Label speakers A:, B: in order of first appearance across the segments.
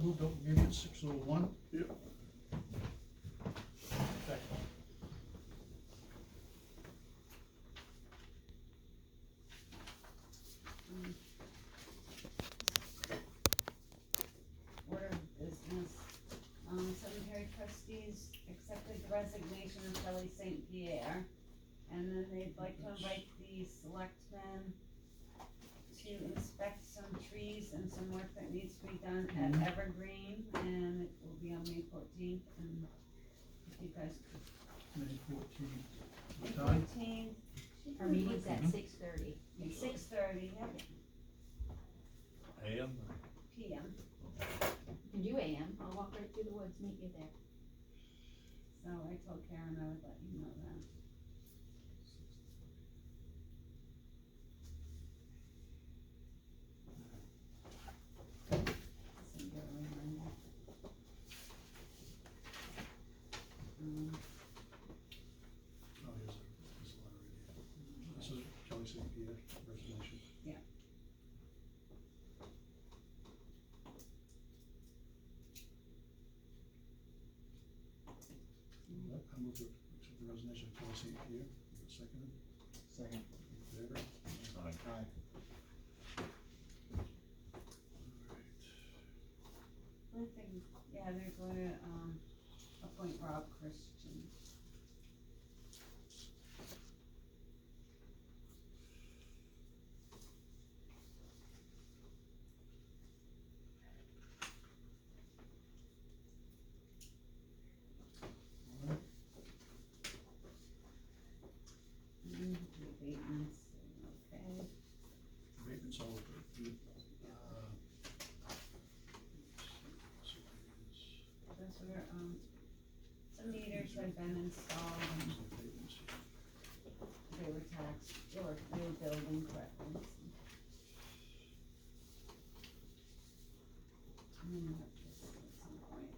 A: moved to open meeting at 6:01.
B: Yep.
C: Order of business, cemetery trustees accepted the resignation of Shelley St. Pierre, and then they'd like to invite the selectmen to inspect some trees and some work that needs to be done at Evergreen, and it will be on May 14th, and if you guys could.
A: May 14th.
C: May
A: What time?
C: 14th.
D: Our meeting's at 6:30.
C: 6:30, yeah,
B: AM?
C: PM,
D: You can do AM, I'll walk right through the woods, meet you there.
C: so I told Karen I would let you know that. Send you a reminder.
A: Oh, here's this letter right here. This is Kelly St. Pierre resignation.
C: Yeah.
A: I move to accept the resignation of Kelly St. Pierre. Seconded.
E: Second.
A: In favor?
B: Aye.
E: Aye.
C: I think, yeah, they're going to, appoint Rob Christian.
A: All right.
C: The abatements, okay.
A: Abatements all over.
C: Those were, some meters had been installed and they were taxed, or they were billed incorrectly. I'm gonna have this at some point.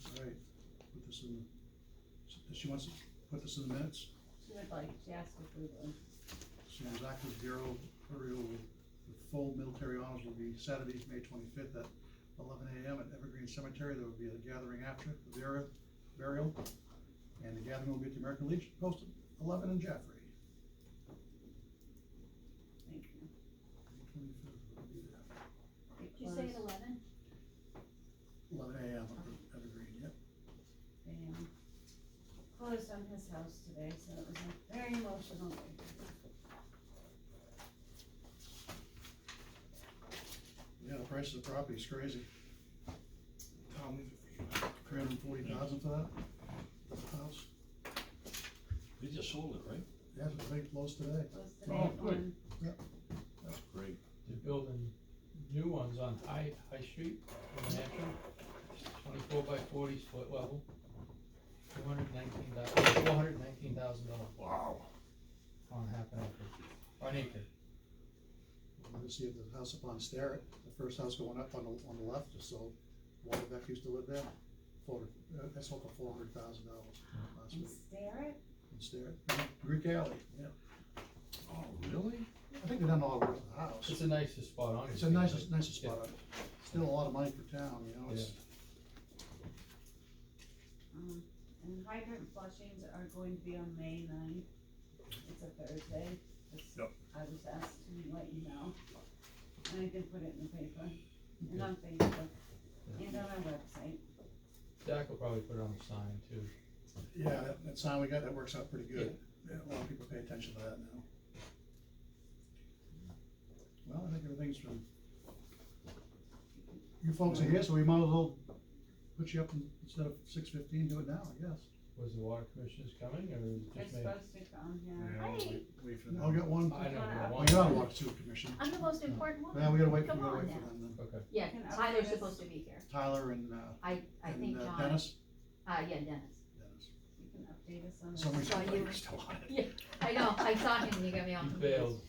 A: All right, put this in, she wants to put this in the minutes.
C: She would like, she asked if we would.
A: Sam's active bureau burial with full military honors will be Saturday, May 25th at 11 a.m. at Evergreen Cemetery. There will be a gathering after the burial, and the gathering will be at the American Legion Post 11 in Jaffrey.
C: Thank you.
A: May 25th, we'll be there.
C: It
D: Did you say at
C: closed,
A: 11
D: 11?
A: a.m. at Evergreen, yep.
C: closed on his house today, so it was a very emotional day.
A: Yeah, the price of the property is crazy.
B: Tom,
A: 340,000 for that house.
B: they just sold it, right?
A: Yeah, it's a big close today.
C: Closed today
B: Oh,
C: at
B: good.
C: 1.
B: That's great.
E: They're building new ones on High Street in Manhattan, 24 by 40 split level, $419,000
B: Wow.
E: on half an acre, or an acre.
A: Let's see if the house up on Starrett, the first house going up on the left, is sold. Waterbeck used to live there. That's sold for $400,000 last
C: And
A: week.
C: Starrett,
A: In Starrett, Greek Alley, yeah.
B: Oh, really?
A: I think they've done all the work to the house.
E: It's the nicest spot on it.
A: It's a nicer spot. Still a lot of money for town, you know, it's,
C: and hydrant flushings are going to be on May 9th. It's a Thursday. Just-
B: Yep.
C: I was asked to let you know. And I did put it in the paper, and on Facebook, and on our website.
E: Zach will probably put it on the sign too.
A: yeah, that sign we got, that works out pretty good. Yeah, a lot of people pay attention to that now. Well, I think everything's been, you folks are here, so we might as well put you up instead of 6:15, do it now, I guess.
E: Was the water commissioners coming, or is it
C: They're
E: just me?
C: supposed to come, yeah.
D: Hi.
B: Wait for
A: I'll get one.
E: I know,
C: Well,
A: We got a water sewer commission.
D: I'm the most important one.
A: Yeah, we gotta wait for
D: Come on
A: them
D: now.
A: then.
E: Okay.
D: Yeah,
C: Can I
D: Tyler's
C: update us?
D: supposed to be here.
A: Tyler and
D: I think John.
A: Dennis.
D: Yeah, Dennis.
A: Dennis.
C: You can update us on
A: For some
C: that.
A: reason, I
D: So
A: thought you
D: you-
A: were still on it.
D: Yeah, I know, I saw him and you got me all
E: You
D: confused.
E: failed.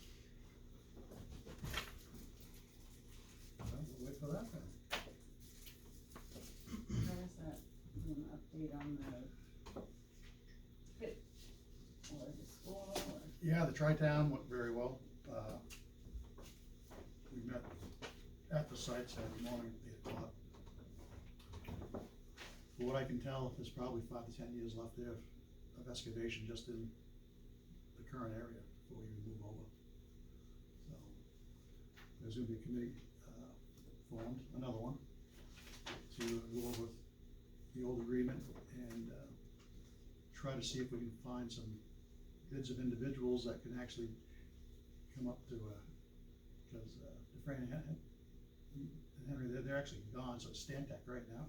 A: Well, we'll wait for that then.
C: How is that, an update on the pit, or the school, or?
A: Yeah, the Tri-Town went very well. we met at the site Saturday morning at 8 o'clock. From what I can tell, there's probably 5 to 10 years left there of excavation just in the current area before we even move over. So, there's gonna be a committee, formed, another one, to go over the old agreement and, try to see if we can find some bids of individuals that can actually come up to, because, Dufresne and Henry, they're actually gone, so it's Stantec right now.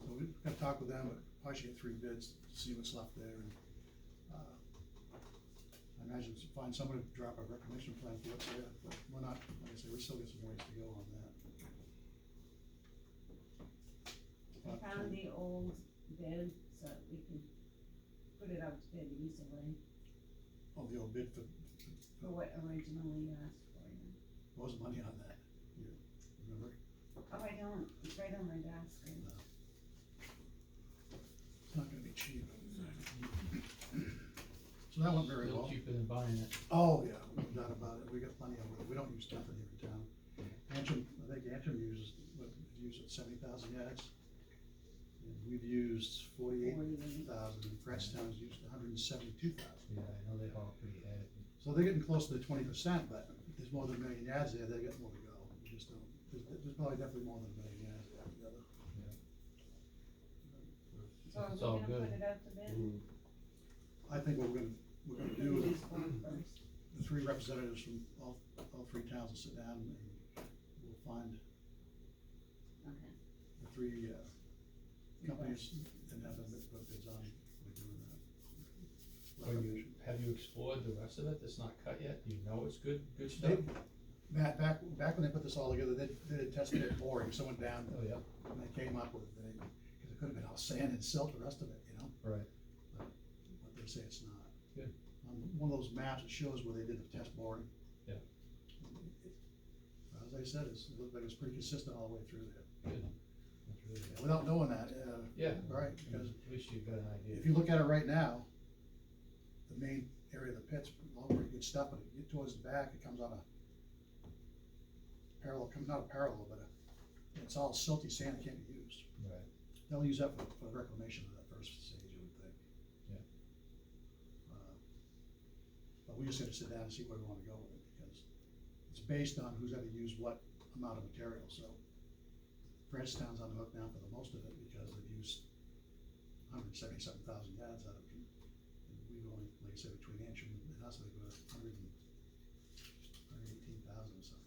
A: So we've got to talk with them, but probably should get 3 bids to see what's left there, and, I imagine find someone to drop a reclamation plan for what's there, but we're not, like I say, we still got some ways to go on that.
C: I found the old bid, so we can put it out to bid easily
A: Oh, the old bid for
C: what originally you asked for, yeah.
A: what was the money on that? You remember?
C: Oh, I don't, it's right on my desk.
A: No. It's not gonna be cheap. So that went very
E: Still
A: well.
E: cheaper than buying it.
A: Oh, yeah, no doubt about it. We got plenty of it. We don't use nothing here in town. Antrim, I think Antrim uses 70,000 yards. And we've used 48,000, and Frenchtown's used 172,000.
E: Yeah, I know they haul pretty heavy.
A: So they're getting close to the 20%, but if there's more than 1 million yards there, they got more to go. We just don't, there's probably definitely more than 1 million yards there together.
C: So
E: It's
C: are
E: all
C: we gonna
E: good.
C: put it out to bid?
A: I think what we're gonna do
C: Maybe
A: is
C: this one first.
A: the 3 representatives from all 3 towns will sit down and we'll find
C: Okay.
A: the 3 companies and have them put bids on. We're doing that.
E: Have you explored the rest of it that's not cut yet? Do you know it's good stuff?
A: They, Matt, back when they put this all together, they did test it boring, so went down
E: Oh, yeah,
A: and they came up with, because it could have been all sand and silt, the rest of it, you know?
E: right.
A: But they say it's not.
E: Good.
A: On one of those maps, it shows where they did the test boring.
E: Yeah.
A: As I said, it looked like it's pretty consistent all the way through there.
E: Good. That's really good.
A: Without knowing that,
E: Yeah.
A: right, because
E: At least you've got an idea.
A: if you look at it right now, the main area of the pit's all pretty good stuff, but if you get towards the back, it comes on a parallel, not a parallel, but it's all silty sand that can't be used.
E: Right.
A: They'll use that for reclamation of that first stage, you would think.
E: Yeah.
A: But we just gotta sit down and see where we wanna go with it, because it's based on who's ever used what amount of material, so. Fredstown's on the hook now for the most of it, because they've used 177,000 yards out of it. And we've only, like I said, between Antrim and us, we've got 118,000 or something.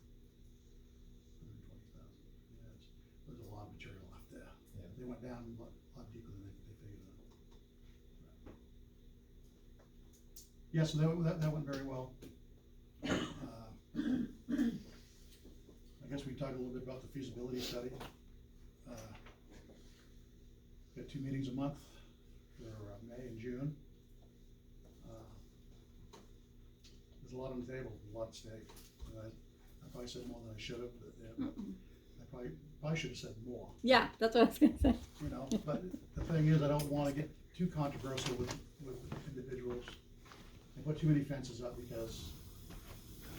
A: 120,000 yards. There's a lot of material left there.
E: Yeah.
A: They went down a lot deeper than they figured out. Yeah, so that went very well. I guess we talked a little bit about the feasibility study. Got 2 meetings a month for May and June. There's a lot on the table, a lot at stake. I probably said more than I should have, but I probably should have said more.
F: Yeah, that's what I was gonna say.
A: You know, but the thing is, I don't wanna get too controversial with individuals and put too many fences up, because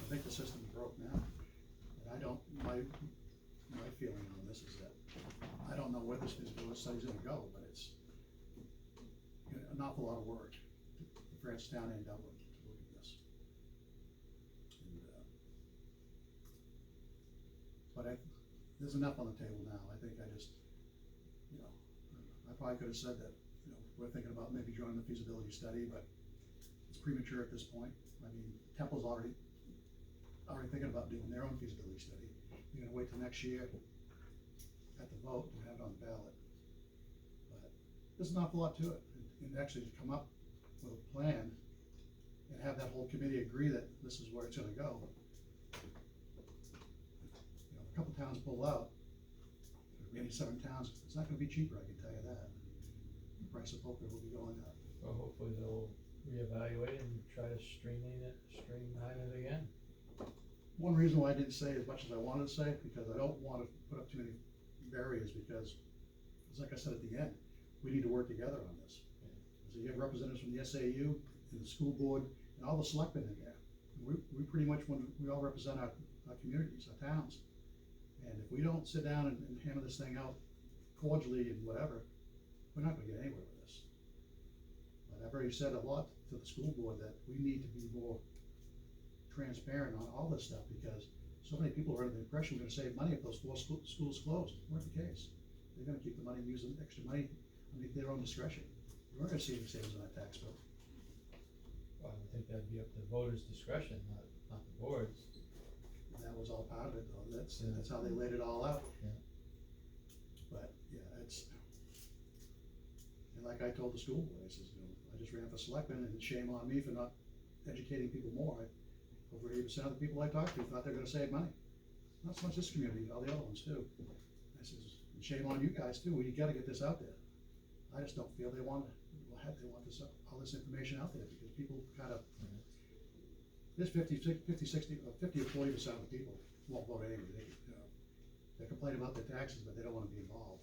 A: I think the system's broke now. And I don't, my feeling on this is that I don't know where this feasibility study's gonna go, but it's an awful lot of work for Fredstown and Dublin to look at this. And, but there's enough on the table now. I think I just, you know, I probably could have said that, you know, we're thinking about maybe joining the feasibility study, but it's premature at this point. I mean, Temple's already thinking about doing their own feasibility study. You're gonna wait till next year at the vote to have it on the ballot. But there's an awful lot to it, and actually to come up with a plan and have that whole committee agree that this is where it's gonna go. You know, a couple towns pull out, maybe 7 towns, it's not gonna be cheaper, I can tell you that. The price of poker will be going up.
E: Well, hopefully they'll reevaluate and try to streamline it again.
A: One reason why I didn't say as much as I wanted to say, because I don't want to put up too many barriers, because, like I said at the end, we need to work together on this. So you have representatives from the SAU and the school board and all the selectmen in there. We pretty much, we all represent our our communities, our towns. And if we don't sit down and hammer this thing out cordially and whatever, we're not gonna get anywhere with this. But I've already said a lot to the school board that we need to be more transparent on all this stuff, because so many people are under the impression we're gonna save money if those four schools closed. It weren't the case. They're gonna keep the money and use the extra money underneath their own discretion. We're gonna see any savings on that tax bill.
E: Well, I would think that'd be up to voters' discretion, not the board's.
A: And that was all part of it, though. That's
E: Yeah.
A: how they laid it all out.
E: Yeah.
A: But, yeah, it's, and like I told the school board, I says, you know, I just ran for selectman, and shame on me for not educating people more. Over 80% of the people I talked to thought they're gonna save money. Not so much this community, all the other ones too. I says, and shame on you guys too, we gotta get this out there. I just don't feel they want this, all this information out there, because people kind of, there's 50 or 40% of the people won't vote anyway. They complain about their taxes, but they don't wanna be involved.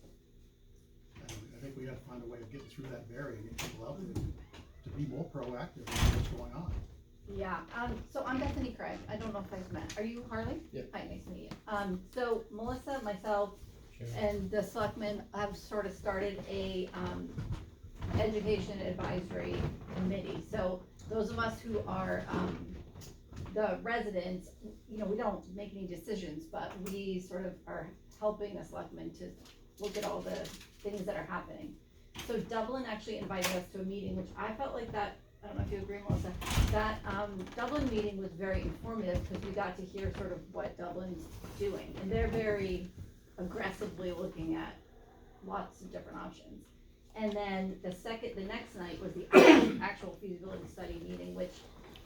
A: And I think we gotta find a way of getting through that barrier and get people out there to be more proactive in what's going on.
D: Yeah, so I'm Bethany Craig, I don't know if I've met, are you Harley?
E: Yep.
D: Hi, nice to meet you. So Melissa, myself,
E: Sure.
D: and the selectmen have sort of started a, education advisory committee. So those of us who are, the residents, you know, we don't make any decisions, but we sort of are helping the selectmen to look at all the things that are happening. So Dublin actually invited us to a meeting, which I felt like that, I don't know if you agree, Melissa, that, Dublin meeting was very informative, because we got to hear sort of what Dublin's doing, and they're very aggressively looking at lots of different options. And then the next night was the actual feasibility study meeting, which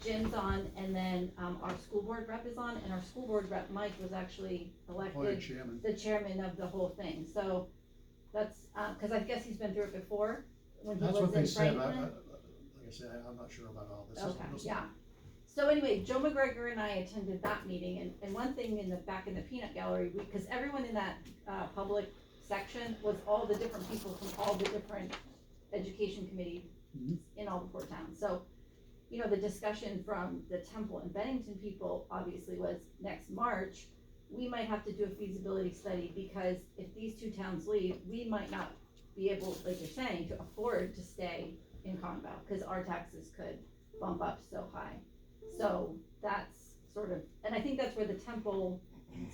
D: Jim's on, and then, our school board rep is on, and our school board rep, Mike, was actually elected
A: Chairman.
D: the chairman of the whole thing, so that's, cause I guess he's been through it before, when he
A: That's
D: was
A: what they
D: in
A: said.
D: Franklin.
A: Like I said, I'm not sure about all this.
D: Okay,
A: Listen,
D: yeah. So anyway, Joe McGregor and I attended that meeting, and one thing in the back in the peanut gallery, because everyone in that, public section was all the different people from all the different education committees
A: Mhm.
D: in all the 4 towns. So, you know, the discussion from the Temple and Bennington people obviously was next March, we might have to do a feasibility study, because if these 2 towns leave, we might not be able, like you're saying, to afford to stay in Conval, cause our taxes could bump up so high. So that's sort of, and I think that's where the Temple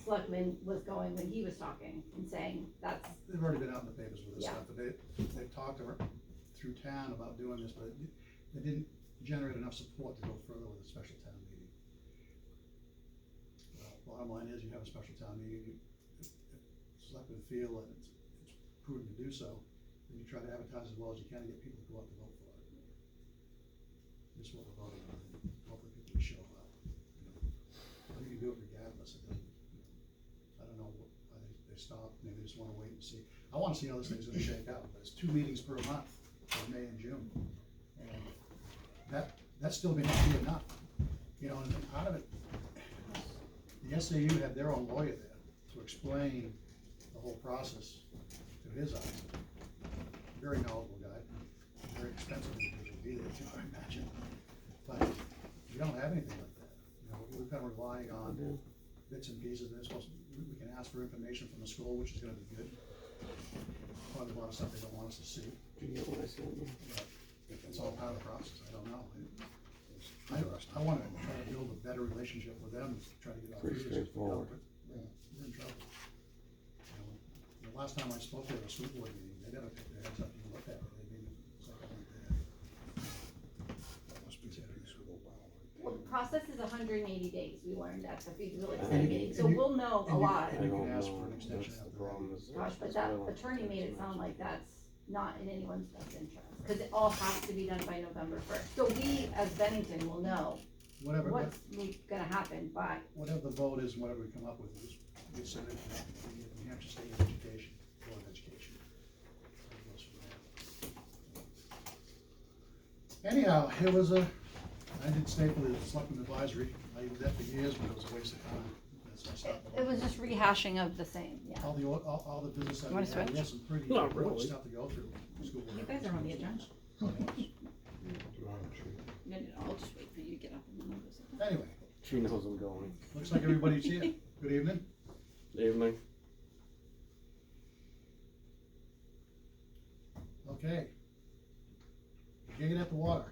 D: selectman was going when he was talking and saying that's,
A: They've already been out in the papers with this
D: Yeah.
A: stuff, but they talked through town about doing this, but they didn't generate enough support to go further with a special town meeting. Bottom line is, you have a special town meeting, if selectmen feel that it's prudent to do so, then you try to advertise as well as you can to get people to go out to vote for it. This is what we're voting on, and hopefully people will show up. You can do it regardless, it doesn't, I don't know why they stopped, maybe they just wanna wait and see. I wanna see how this thing's gonna shake out, but it's 2 meetings per month, for May and June. And that still may not be enough, you know, and part of it, the SAU had their own lawyer there to explain the whole process to his eyes. Very knowledgeable guy, very expensive individual to be there, you know, I imagine. But we don't have anything like that, you know, we're kind of relying on bits and pieces, and we can ask for information from the school, which is gonna be good. Probably a lot of stuff they don't want us to see. But it's all part of the process, I don't know. I wanna try to build a better relationship with them, try to get our
F: Pretty
A: feelings.
F: straightforward.
A: We're in trouble. You know, the last time I spoke at a school board meeting, they never picked their heads up and looked at it, they didn't, it's like I went there. That must be
D: well, the process is 180 days, we learned at the feasibility
F: And
D: study
F: you-
D: meeting,
A: and
D: so
A: you-
D: we'll know a
A: and you-
D: lot.
A: and you
F: I
A: can
F: don't
A: ask
F: know,
A: for an extension
F: that's the
A: after
F: problem,
A: that.
F: is
D: Gosh, but
F: that's
D: that
F: why I want
D: attorney
F: to
D: made it
F: mention
D: sound like
F: that.
D: that's not in anyone's best interest, cause it all has to be done by November 1st. So we, as Bennington, will know
A: Whatever,
D: what's gonna happen by,
A: whatever the vote is and whatever we come up with, just get sent it to the New Hampshire State Education, Board of Education. It goes from there. Anyhow, it was I did stay for the selectmen advisory, I did that for years, but it was a waste of time. That's why I stopped.
D: it was just rehashing of the same, yeah.
A: All the business that
D: You
A: we
D: wanna
A: had, we had
D: switch?
A: some pretty
F: Not
A: important
F: really.
A: stuff to go through. School board
D: You guys are on the agenda.
A: Oh, yes.
D: No, I'll just wait for you to get up and then I'll go sit down.
A: Anyway,
F: She knows I'm going.
A: Looks like everybody's here. Good evening.
F: Evening.
A: Okay. Gate at the water.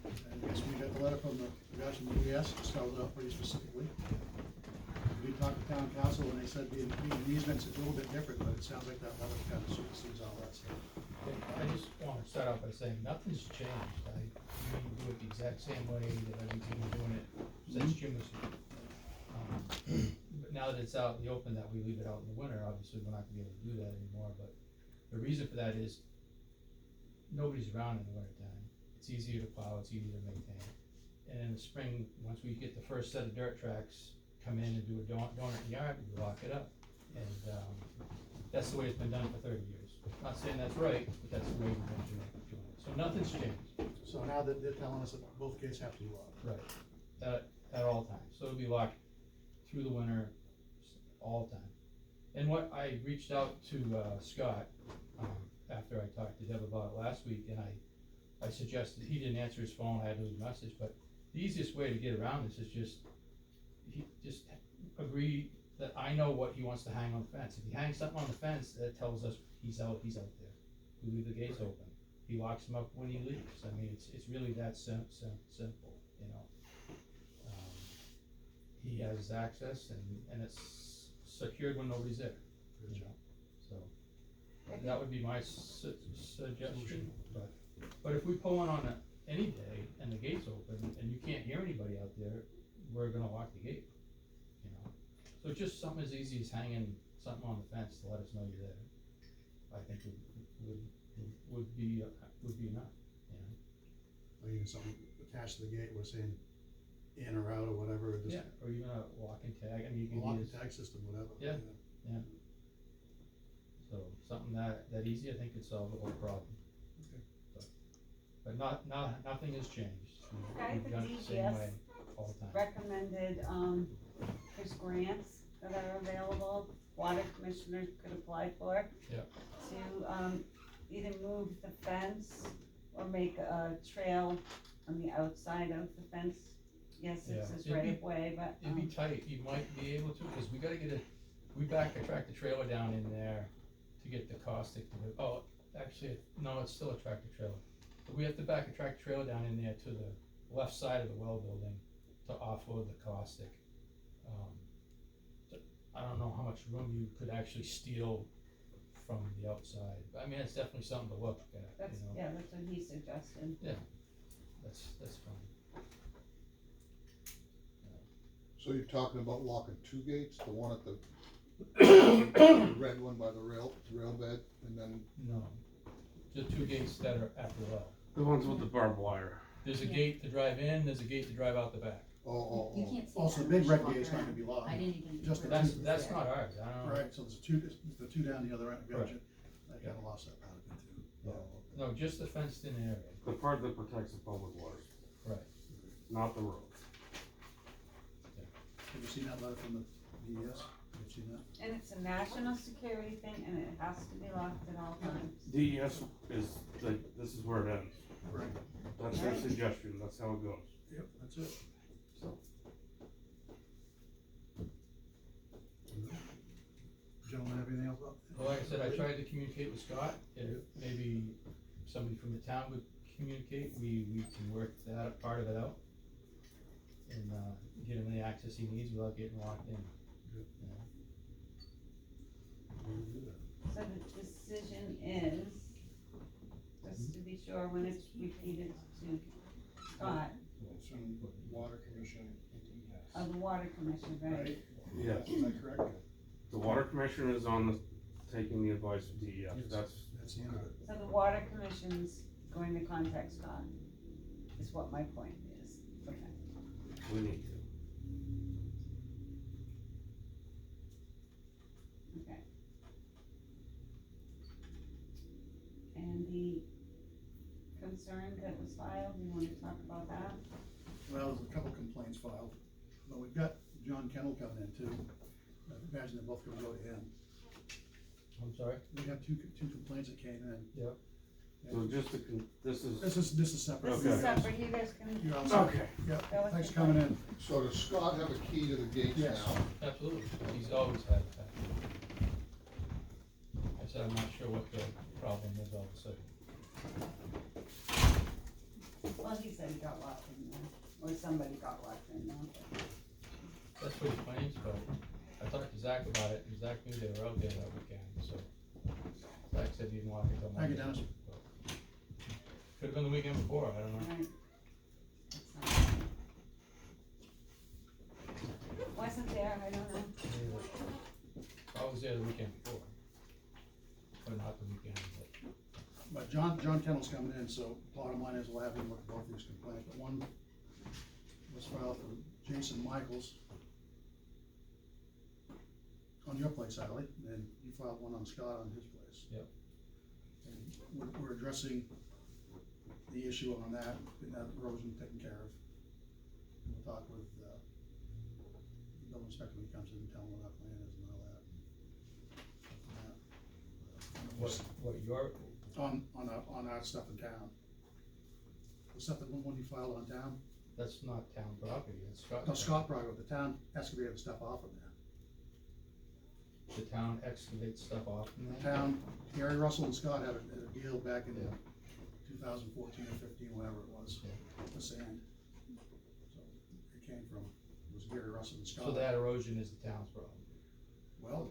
A: And I guess we got the letter from the guys from the UES, spelled it out pretty specifically. We talked to town council and they said the easement's a little bit different, but it sounds like that letter kind of supersedes all that stuff.
E: Okay, I just wanna start out by saying, nothing's changed, we do it the exact same way that we've been doing it since Jim was here. But now that it's out in the open, that we leave it out in the winter, obviously, we're not gonna be able to do that anymore, but the reason for that is, nobody's around in the winter time, it's easier to plow, it's easier to maintain. And in the spring, once we get the first set of dirt tracks, come in and do a donut yard, we lock it up. And, that's the way it's been done for 30 years. Not saying that's right, but that's the way we've been doing it. So nothing's changed.
A: So now that they're telling us that both gates have to be locked.
E: Right. At all times. So it'll be locked through the winter, all the time. And what I reached out to, Scott, after I talked to Deb about it last week, and I suggested, he didn't answer his phone, I had to leave a message, but the easiest way to get around this is just agree that I know what he wants to hang on the fence. If he hangs something on the fence, that tells us he's out there. We leave the gates open. He locks them up when he leaves. I mean, it's really that simple, you know. He has his access and it's secured when nobody's there, you know, so. That would be my suggestion, but if we pull in on any day and the gate's open and you can't hear anybody out there, we're gonna lock the gate, you know? So just something as easy as hanging something on the fence to let us know you're there, I think would be enough, you know?
A: Or even something attached to the gate, we're saying in or out or whatever, or just.
E: Yeah, or even a walking tag, I mean, you
A: A
E: can
A: lock and
E: use,
A: tag system, whatever.
E: Yeah. so something that easy, I think could solve the whole problem.
A: Okay.
E: But nothing has changed.
C: Guy at
E: We've
C: the
E: done it the same
C: DES
E: way all the time.
C: recommended, there's grants that are available, water commissioners could apply for.
E: Yep.
C: To, either move the fence or make a trail on the outside of the fence. Yes,
E: Yeah.
C: it's his
E: It'd
C: right
E: be-
C: of way, but,
E: It'd be tight, you might be able to, cause we gotta we back a tractor trailer down in there to get the caustic to the, oh, actually, no, it's still a tractor trailer. But we have to back a tractor trailer down in there to the left side of the well building to offload the caustic. I don't know how much room you could actually steal from the outside, but I mean, it's definitely something to look at,
C: that's,
E: you know,
C: yeah, that's what he suggested.
E: that's fine.
G: So you're talking about locking two gates, the one at the red one by the rail bed, and then,
E: No, the two gates that are at the well.
F: The ones with the barbed wire.
E: There's a
D: Yeah.
E: gate to drive in, there's a gate to drive out the back.
D: You can't see
A: Also,
D: that
A: the big
D: unless
A: red
D: you walk
A: gate's not
D: around.
A: gonna be locked.
D: I didn't even.
A: Just the
D: realize
A: two.
D: it was
E: That's
D: there.
E: not ours, I don't know.
A: right, so there's the two down the other end, gotcha. I kinda lost that part of it too.
E: Yeah.
A: Oh,
E: No, just the fenced in area.
F: The part that protects the public waters,
E: Right.
F: not the road.
A: Have you seen that letter from the DES? Have you seen that?
C: And it's a national security thing and it has to be locked at all times.
F: DES is, like, this is where it ends.
A: Right.
F: That's their
C: Right.
F: suggestion, that's how it goes.
A: Yep, that's it.
F: So.
A: Gentlemen, have anything else?
E: Well, like I said, I tried to communicate with Scott, maybe somebody from the town would communicate, we can work that part of it out. And, get him the access he needs without getting locked in.
A: Good.
E: You know?
A: We'll do that.
C: So the decision is, just to be sure when it's repeated to Scott,
G: it's from Water Commission.
C: of the water commission, right?
F: Yes,
G: Is that correct?
F: the water commission is on taking the advice of DES, that's,
A: That's the end of it.
C: So the water commission's going to contact Scott, is what my point is, okay.
F: we need to.
C: Okay. And the concern that was filed, you wanna talk about that?
A: Well, there's a couple complaints filed, but we've got John Kennel coming in too. I imagine they're both gonna go to him.
E: I'm sorry?
A: We have two complaints that came in.
E: Yep.
F: So just to,
A: This is separate.
C: This
F: Okay.
C: is separate, you guys can.
A: You're all set.
F: okay.
A: Yeah,
C: Go with
A: thanks
C: the
A: for coming in.
G: So does Scott have a key to the gates
A: Yes.
G: now?
E: Absolutely, he's always had that. I said, I'm not sure what the problem is all of a sudden.
C: Well, he said he got locked in there, or somebody got locked in there.
E: That's what he claims, but I talked to Zach about it, and Zach knew they were out there that weekend, so. Zach said he didn't lock it till
A: Thank you,
E: Monday.
A: Dennis.
E: Could've been the weekend before, I don't know.
C: Right. That's not right. Wasn't there, I don't know.
E: I was there the weekend before. But not the weekend, but.
A: But John Kennel's coming in, so bottom line is we'll have him look at both these complaints, but one was filed for Jason Michaels on your place, Ally, and you filed one on Scott on his place.
E: Yep.
A: And we're addressing the issue on that, and that erosion taken care of. And we'll talk with, the building inspector when he comes in and tell him what our plan is and all that.
E: What your,
A: On our stuff in town. The stuff that one you filed on town,
E: that's not town property, it's Scott.
A: no, Scott brought it, the town excavated stuff off of there.
E: The town excavates stuff off from
A: The
E: there?
A: town, Gary Russell and Scott had a deal back in
E: Yeah.
A: 2014 or 15, whatever it was,
E: Yeah.
A: for sand. So it came from, it was Gary Russell and Scott.
E: So that erosion is the town's problem?
A: Well,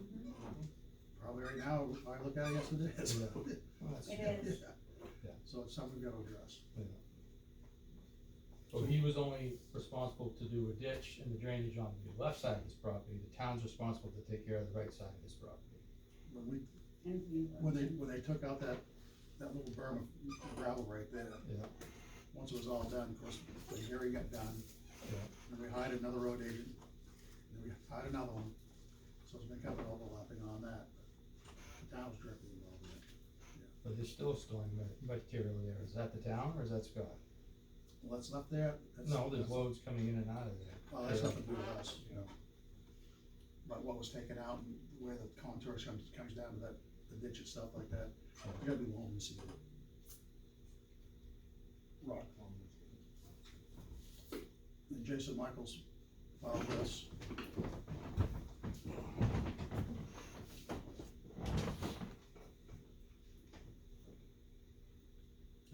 A: probably right now, if I look at it, yes, it is.
E: Yeah. Well, that's-
C: It is.
E: Yeah.
A: So it's something we've got to address.
E: Yeah. So he was only responsible to do a ditch and the drainage on the left side of his property, the town's responsible to take care of the right side of his property.
A: When we,
C: And the
A: when they took out that little berm of gravel right there,
E: Yeah,
A: once it was all done, of course, when Gary got done,
E: yeah,
A: and we hired another road agent, and then we hired another one, so it's been kind of overlapping on that. The town was directly involved in it.
E: but there's still storing material there, is that the town or is that Scott?
A: Well, that's not there.
E: No, there's loads coming in and out of there.
A: Well, that's nothing to do with us, you know. But what was taken out and where the contours comes down to that, the ditch and stuff like that, you gotta be willing to see it. Rock. And Jason Michaels filed this.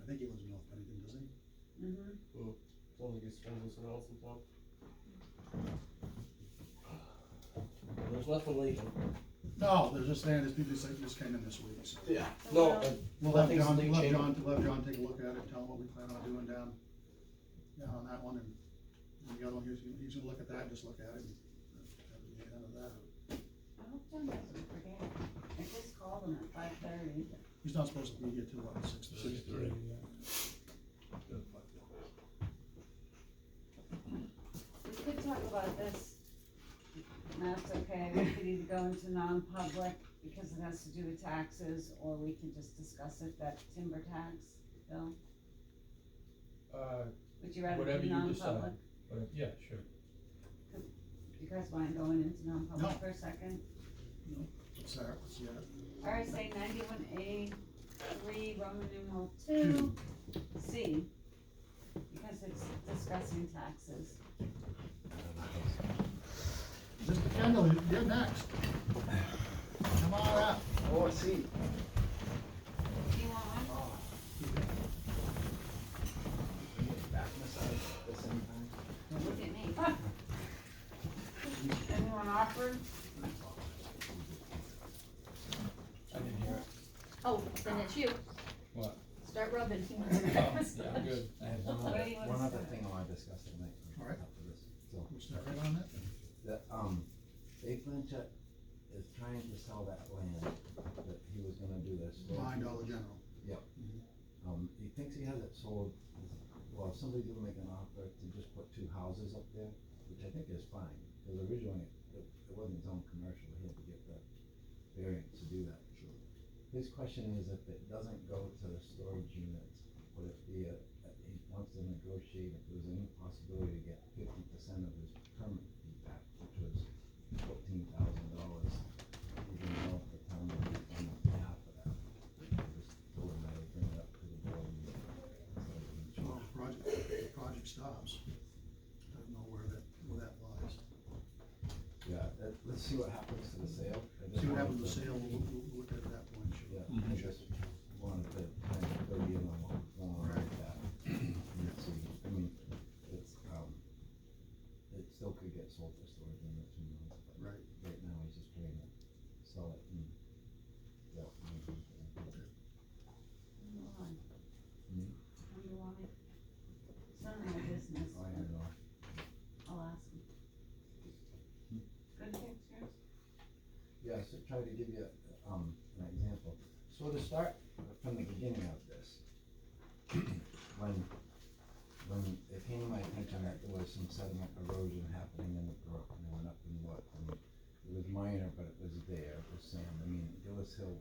A: I think he lives in North Bennington, doesn't he?
C: Mm-hmm.
B: There's nothing legal.
A: No, there's just saying, this came in this week, so.
B: Yeah.
C: No,
A: We'll have
B: Nothing's
A: John,
B: leaching.
A: we'll have John take a look at it, and tell him what we plan on doing down on that one, and the other one, he's gonna look at that, just look at it, and that'll be the end of that.
C: I hope John doesn't forget. I just called him at 5:30.
A: He's not supposed to be here till, what, 6:30?
B: 6:30.
C: We could talk about this, and that's okay, we could either go into non-public because it has to do with taxes, or we can just discuss it, that timber tax bill. Would you rather
E: Whatever
C: do
E: you
C: non-public?
E: decide. Yeah, sure.
C: You guys mind going into non-public
A: No.
C: for a second?
A: What's that, what's that?
C: RSA 91A 3, Roman numeral 2, C, because it's discussing taxes.
A: Mr. Kendall, you're next. Come on up.
H: Oh, see.
C: Do you want one?
H: Back massage at the same time.
C: Look at me. Anyone offered?
E: I didn't hear it.
D: Oh, then it's you,
E: What?
D: start rubbing.
E: Oh, yeah, I'm good.
H: I have one
C: What do
H: other,
C: you wanna
H: one other
C: say?
H: thing I wanna discuss tonight.
A: All right.
H: After this. So,
A: We'll start right on that.
H: that, Dave Blanchett is trying to sell that land, that he was gonna do this.
A: Behind Dollar General.
H: He thinks he has it sold, well, if somebody's gonna make an offer to just put 2 houses up there, which I think is fine, because originally it wasn't zoned commercial, he had to get the variance to do that. His question is if it doesn't go to the storage units, would it be he wants to negotiate if there's any possibility to get 50% of his permit fee back, which was $14,000, even though the town would be on behalf of that. I just told him I would bring it up to the see what happens to the sale. I just
A: See what happens
H: wanted
A: with the
H: to-
A: sale, we'll look at it at that point, sure.
H: Yeah, I just wanted to kind of fill you in on what's going on with that. And see, I mean, it's, it still could get sold for storage in the 2 months, but
A: Right.
H: right now he's just trying to sell it and, yeah.
C: Move on.
H: Hmm?
C: When do you want me? It's none of my business,
H: I don't know.
C: I'll ask him. Good pictures?
H: Yeah, so try to give you, an example. So to start from the beginning of this, when it came to my attention that there was some sediment erosion happening in the brook, and I went up and looked, and it was minor, but it was there, it was sand. I mean, Gillis Hill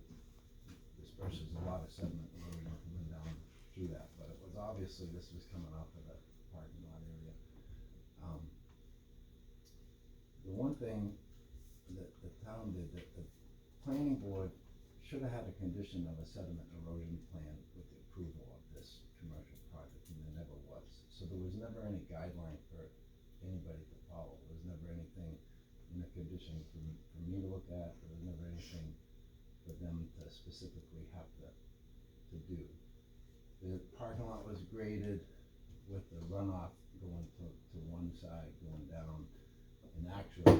H: disperses a lot of sediment erosion coming down through that, but it was obviously, this was coming off of the parking lot area. The one thing that the town did, that the planning board should have had a condition of a sediment erosion plan with the approval of this commercial project, and there never was. So there was never any guideline for anybody to follow, there was never anything in the condition for me to look at, there was never anything for them to specifically have to do. The parking lot was graded with the runoff going to one side, going down, and actually,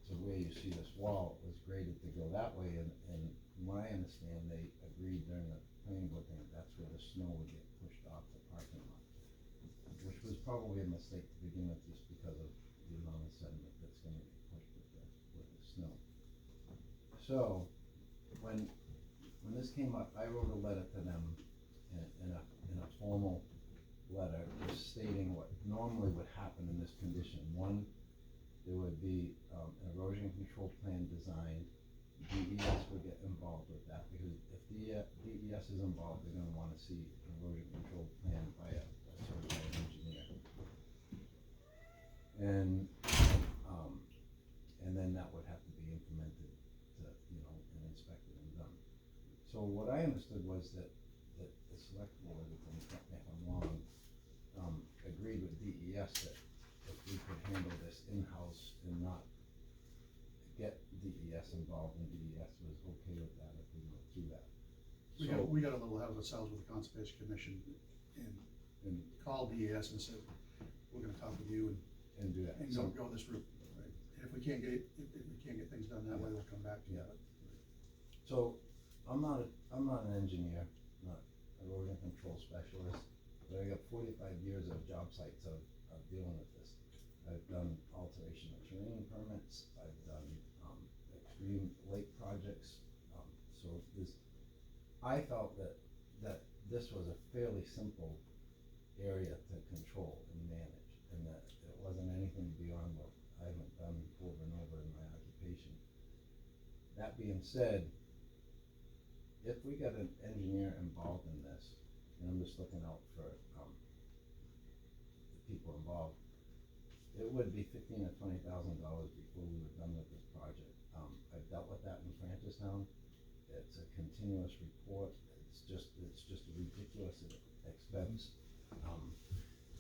H: so where you see this wall was graded to go that way, and from what I understand, they agreed during the planning board thing, that's where the snow would get pushed off the parking lot. Which was probably a mistake to begin with, just because of the amount of sediment that's gonna get pushed with the snow. So, when this came up, I wrote a letter to them in a formal letter, just stating what normally would happen in this condition. One, there would be an erosion control plan designed. DES would get involved with that, because if DES is involved, they're gonna wanna see an erosion control plan by a certified engineer. And then that would have to be implemented to, and inspected and done. So what I understood was that the select board, and correct me if I'm wrong, agreed with DES that if we could handle this in-house and not get DES involved, and DES was okay with that if we went through that.
A: We got a little ahead of ourselves with the Conservation Commission and called DES and said, we're gonna talk with you
H: And do that.
A: and go this route, right? And if we can't get things done that way, we'll come back to you.
H: Yeah. So, I'm not an engineer, not an erosion control specialist, but I got 45 years of job sites of dealing with this. I've done alteration of terrain permits, I've done, extreme lake projects, so I felt that this was a fairly simple area to control and manage, and that it wasn't anything beyond what I haven't done over and over in my occupation. That being said, if we got an engineer involved in this, and I'm just looking out for, the people involved, it would be $15,000 to $20,000 before we were done with this project. I've dealt with that in Francistown. It's a continuous report, it's just a ridiculous expense.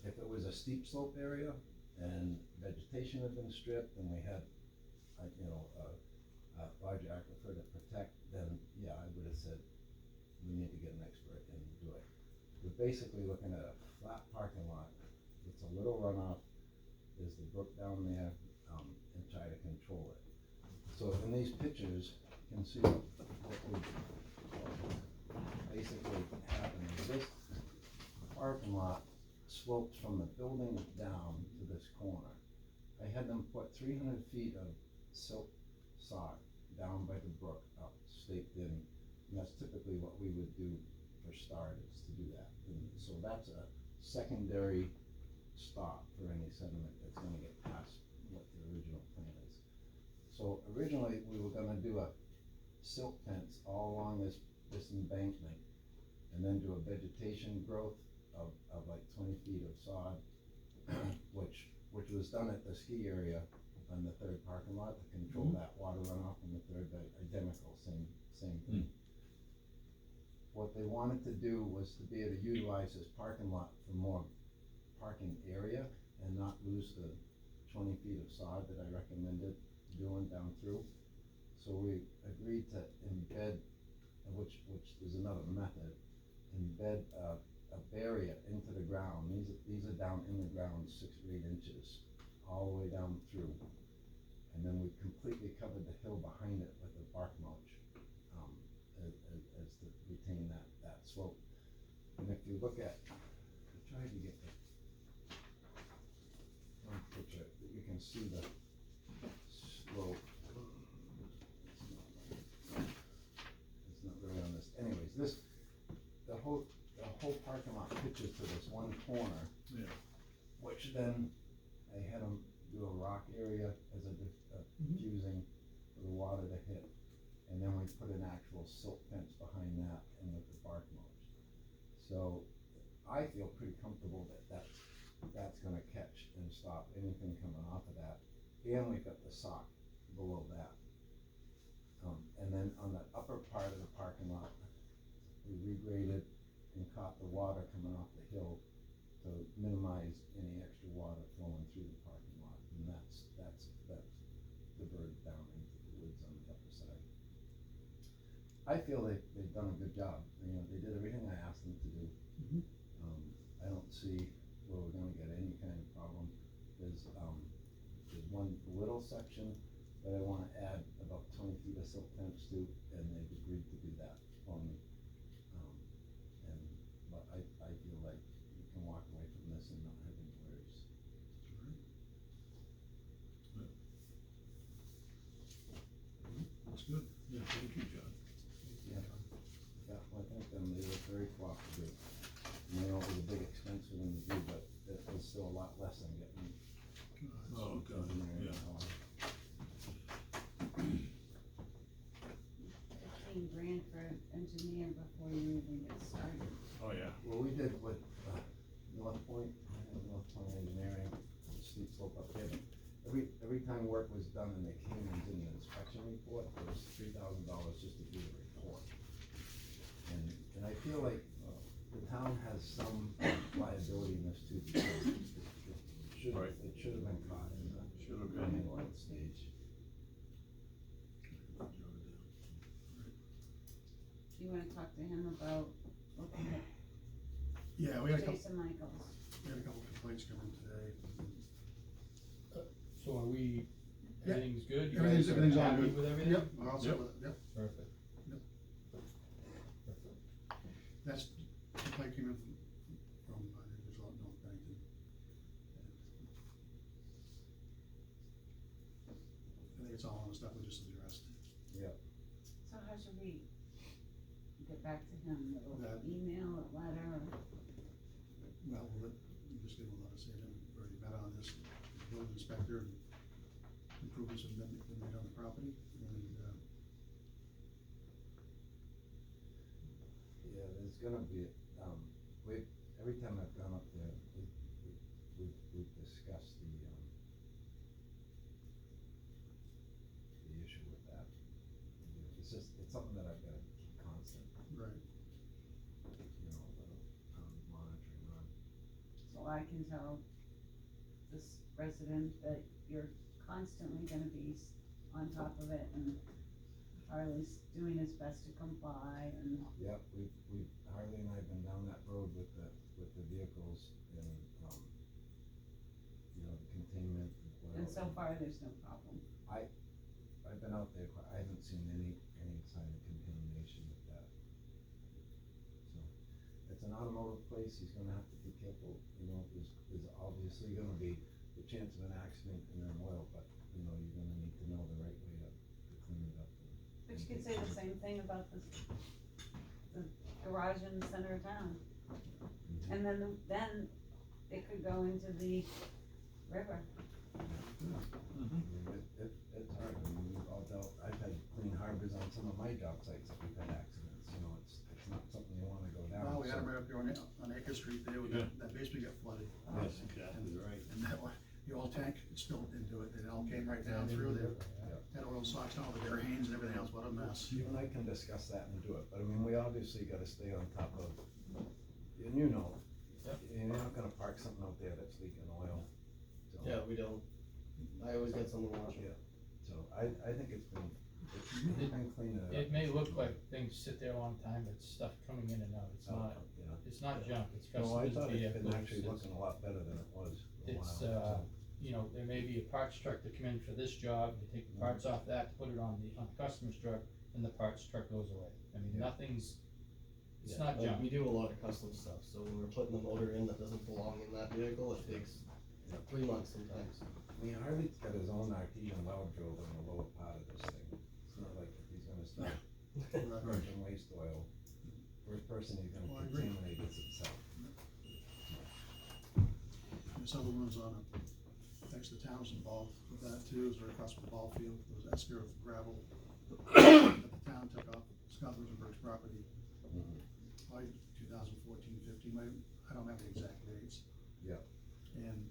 H: If it was a steep slope area and vegetation had been stripped and we had, a large aquifer to protect, then yeah, I would have said, we need to get an expert and do it. We're basically looking at a flat parking lot, it's a little runoff, there's the brook down there, and try to control it. So in these pictures, you can see what would basically happen is this parking lot slopes from the building down to this corner. I had them put 300 feet of silk sod down by the brook up, staked in, and that's typically what we would do for starters, to do that. And so that's a secondary stop for any sediment that's gonna get past what the original plan is. So originally, we were gonna do a silk fence all along this embankment, and then do a vegetation growth of like 20 feet of sod, which was done at the ski area on the third parking lot to control that water runoff from the third, identical, same thing. What they wanted to do was to be able to utilize this parking lot for more parking area and not lose the 20 feet of sod that I recommended doing down through. So we agreed to embed, which is another method, embed a barrier into the ground. These are down in the ground 6 or 8 inches, all the way down through. And then we completely covered the hill behind it with a bark mulch, as to retain that slope. And if you look at, I tried to get the one picture, that you can see the slope. It's not really on this. Anyways, the whole parking lot pitches to this one corner.
A: Yeah.
H: Which then I had them do a rock area as a diffusing for the water to hit. And then we put an actual silt fence behind that and with the bark mulch. So I feel pretty comfortable that that's gonna catch and stop anything coming off of that. And we've got the sock below that. And then on the upper part of the parking lot, we regraded and caught the water coming off the hill to minimize any extra water flowing through the parking lot. And that's diverted down into the woods on the upper side. I feel they've done a good job. You know, they did everything I asked them to do.
A: Mhm.
H: I don't see where we're gonna get any kind of problem. There's one little section that I wanna add about 20 feet of silt fence to, and they've agreed to do that for me. But I feel like you can walk away from this and not have any worries.
A: That's good. Yeah, thank you, John.
H: Yeah, well, I think they were very cooperative. And I know it was a big expense for them to do, but it was still a lot less than getting.
A: Oh, God, yeah.
C: 15 grand for an engineer before you even get started.
A: Oh, yeah.
H: Well, we did with North Point Engineering, steep slope up there, but every time work was done and they came and did an inspection report, it was $3,000 just to do the report. And I feel like the town has some liability in this too, because it should have been caught in the planning board stage.
C: Do you wanna talk to him about looking at
A: Yeah, we had a couple
C: Jason Michaels?
A: complaints come in today.
E: So are we,
A: Yeah.
E: everything's good? You
A: Everything's
E: guys are
A: all
E: happy
A: good.
E: with everything?
A: Yep, we're all set with it, yep.
E: Perfect.
A: Yep.
E: Perfect.
A: That's, complaint came in from, I think it was North Bennington. I think it's all on the stuff we just addressed.
C: So how should we get back to him,
A: That-
C: email, a letter, or?
A: Well, we just give them a lot of say that we've already met on this, building inspector, and improvements have been made on the property, and,
H: Yeah, there's gonna be, every time I've gone up there, we've discussed the issue with that. It's something that I've gotta keep constant,
A: right.
H: monitoring on.
C: So I can tell this resident that you're constantly gonna be on top of it, and Harley's doing his best to comply, and
H: Yep, Harley and I have been down that road with the vehicles and, the containment and whatever.
C: and so far, there's no problem.
H: I've been out there, I haven't seen any sign of contamination with that. So, it's an automotive place, he's gonna have to be careful, there's obviously gonna be the chance of an accident and an oil, but, you're gonna need to know the right way to clean it up.
C: But you could say the same thing about the garage in the center of town. And then it could go into the river.
H: It's hard, we've all I've had clean harbors on some of my job sites that we've had accidents, it's not something you wanna go down.
A: Well, we had
H: so-
A: them right up here on Acre Street there, that basement got flooded.
H: That's exactly right.
A: And that one, the oil tank spilled into it, and it all came right down through there. Had oil socks on, with their hands and everything else, what a mess.
H: You and I can discuss that and do it, but we obviously gotta stay on top of, and
B: Yep.
H: you're not gonna park something out there that's leaking oil. So,
B: Yeah, we don't. I always get someone watching.
H: Yeah. So I think it's been cleaning it up.
E: It may look like things sit there a long time, but stuff coming in and out, it's not junk, it's
H: No, I
E: customers'
H: thought it's
E: vehicles.
H: been actually
E: It's-
H: looking a lot better than it was for a while.
E: It's,
H: so.
E: you know, there may be a parts truck that come in for this job, they take the parts off that, put it on the customer's truck, and the parts truck goes away. I mean,
H: Yeah.
E: nothing's, it's
B: Yeah,
E: not
B: like,
E: junk.
B: we do a lot of custom stuff, so when we're putting the motor in that doesn't belong in that vehicle, it takes 3 months sometimes.
H: I mean, Harley's got his own artesian valve drill in the lower part of this thing. It's not like if he's gonna start purging waste oil, first person he's
A: Well, I
H: gonna
A: agree.
H: contaminate is himself.
A: There's other ones on it, thanks to towns involved with that too, is right across from the ball field, there was esker of gravel that the town took off Scott Rosenberg's property, probably 2014, 15, I don't have the exact dates.
H: Yeah.
A: And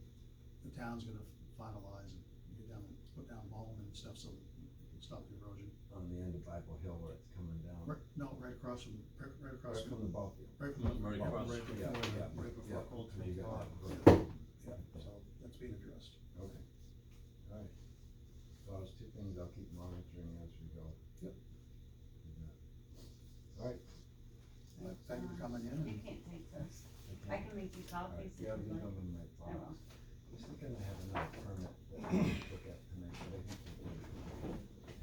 A: the town's gonna finalize and get down, put down loam and stuff so we can stop the erosion.
H: On the end of Bible Hill where it's coming down.
A: Right across from, right across
H: Right from the ball field.
A: right from the,
F: Right
A: right
F: across.
A: before,
H: Yeah, yeah,
A: right before
H: yeah.
A: Cold
H: You
A: Creek
H: got
A: Pond.
H: that.
A: Yeah, so that's being addressed.
H: Okay. Alright. Well, there's two things I'll keep monitoring as we go.
A: Yep.
H: Alright.
A: Thank you for coming in
C: You
A: and
C: can't take this, I can make you copies if
H: Yeah,
C: you'd
H: leave
C: like.
H: them in my
C: I will.
H: files. I was thinking I have another permit that I need to look at tonight, but I think we'll do it.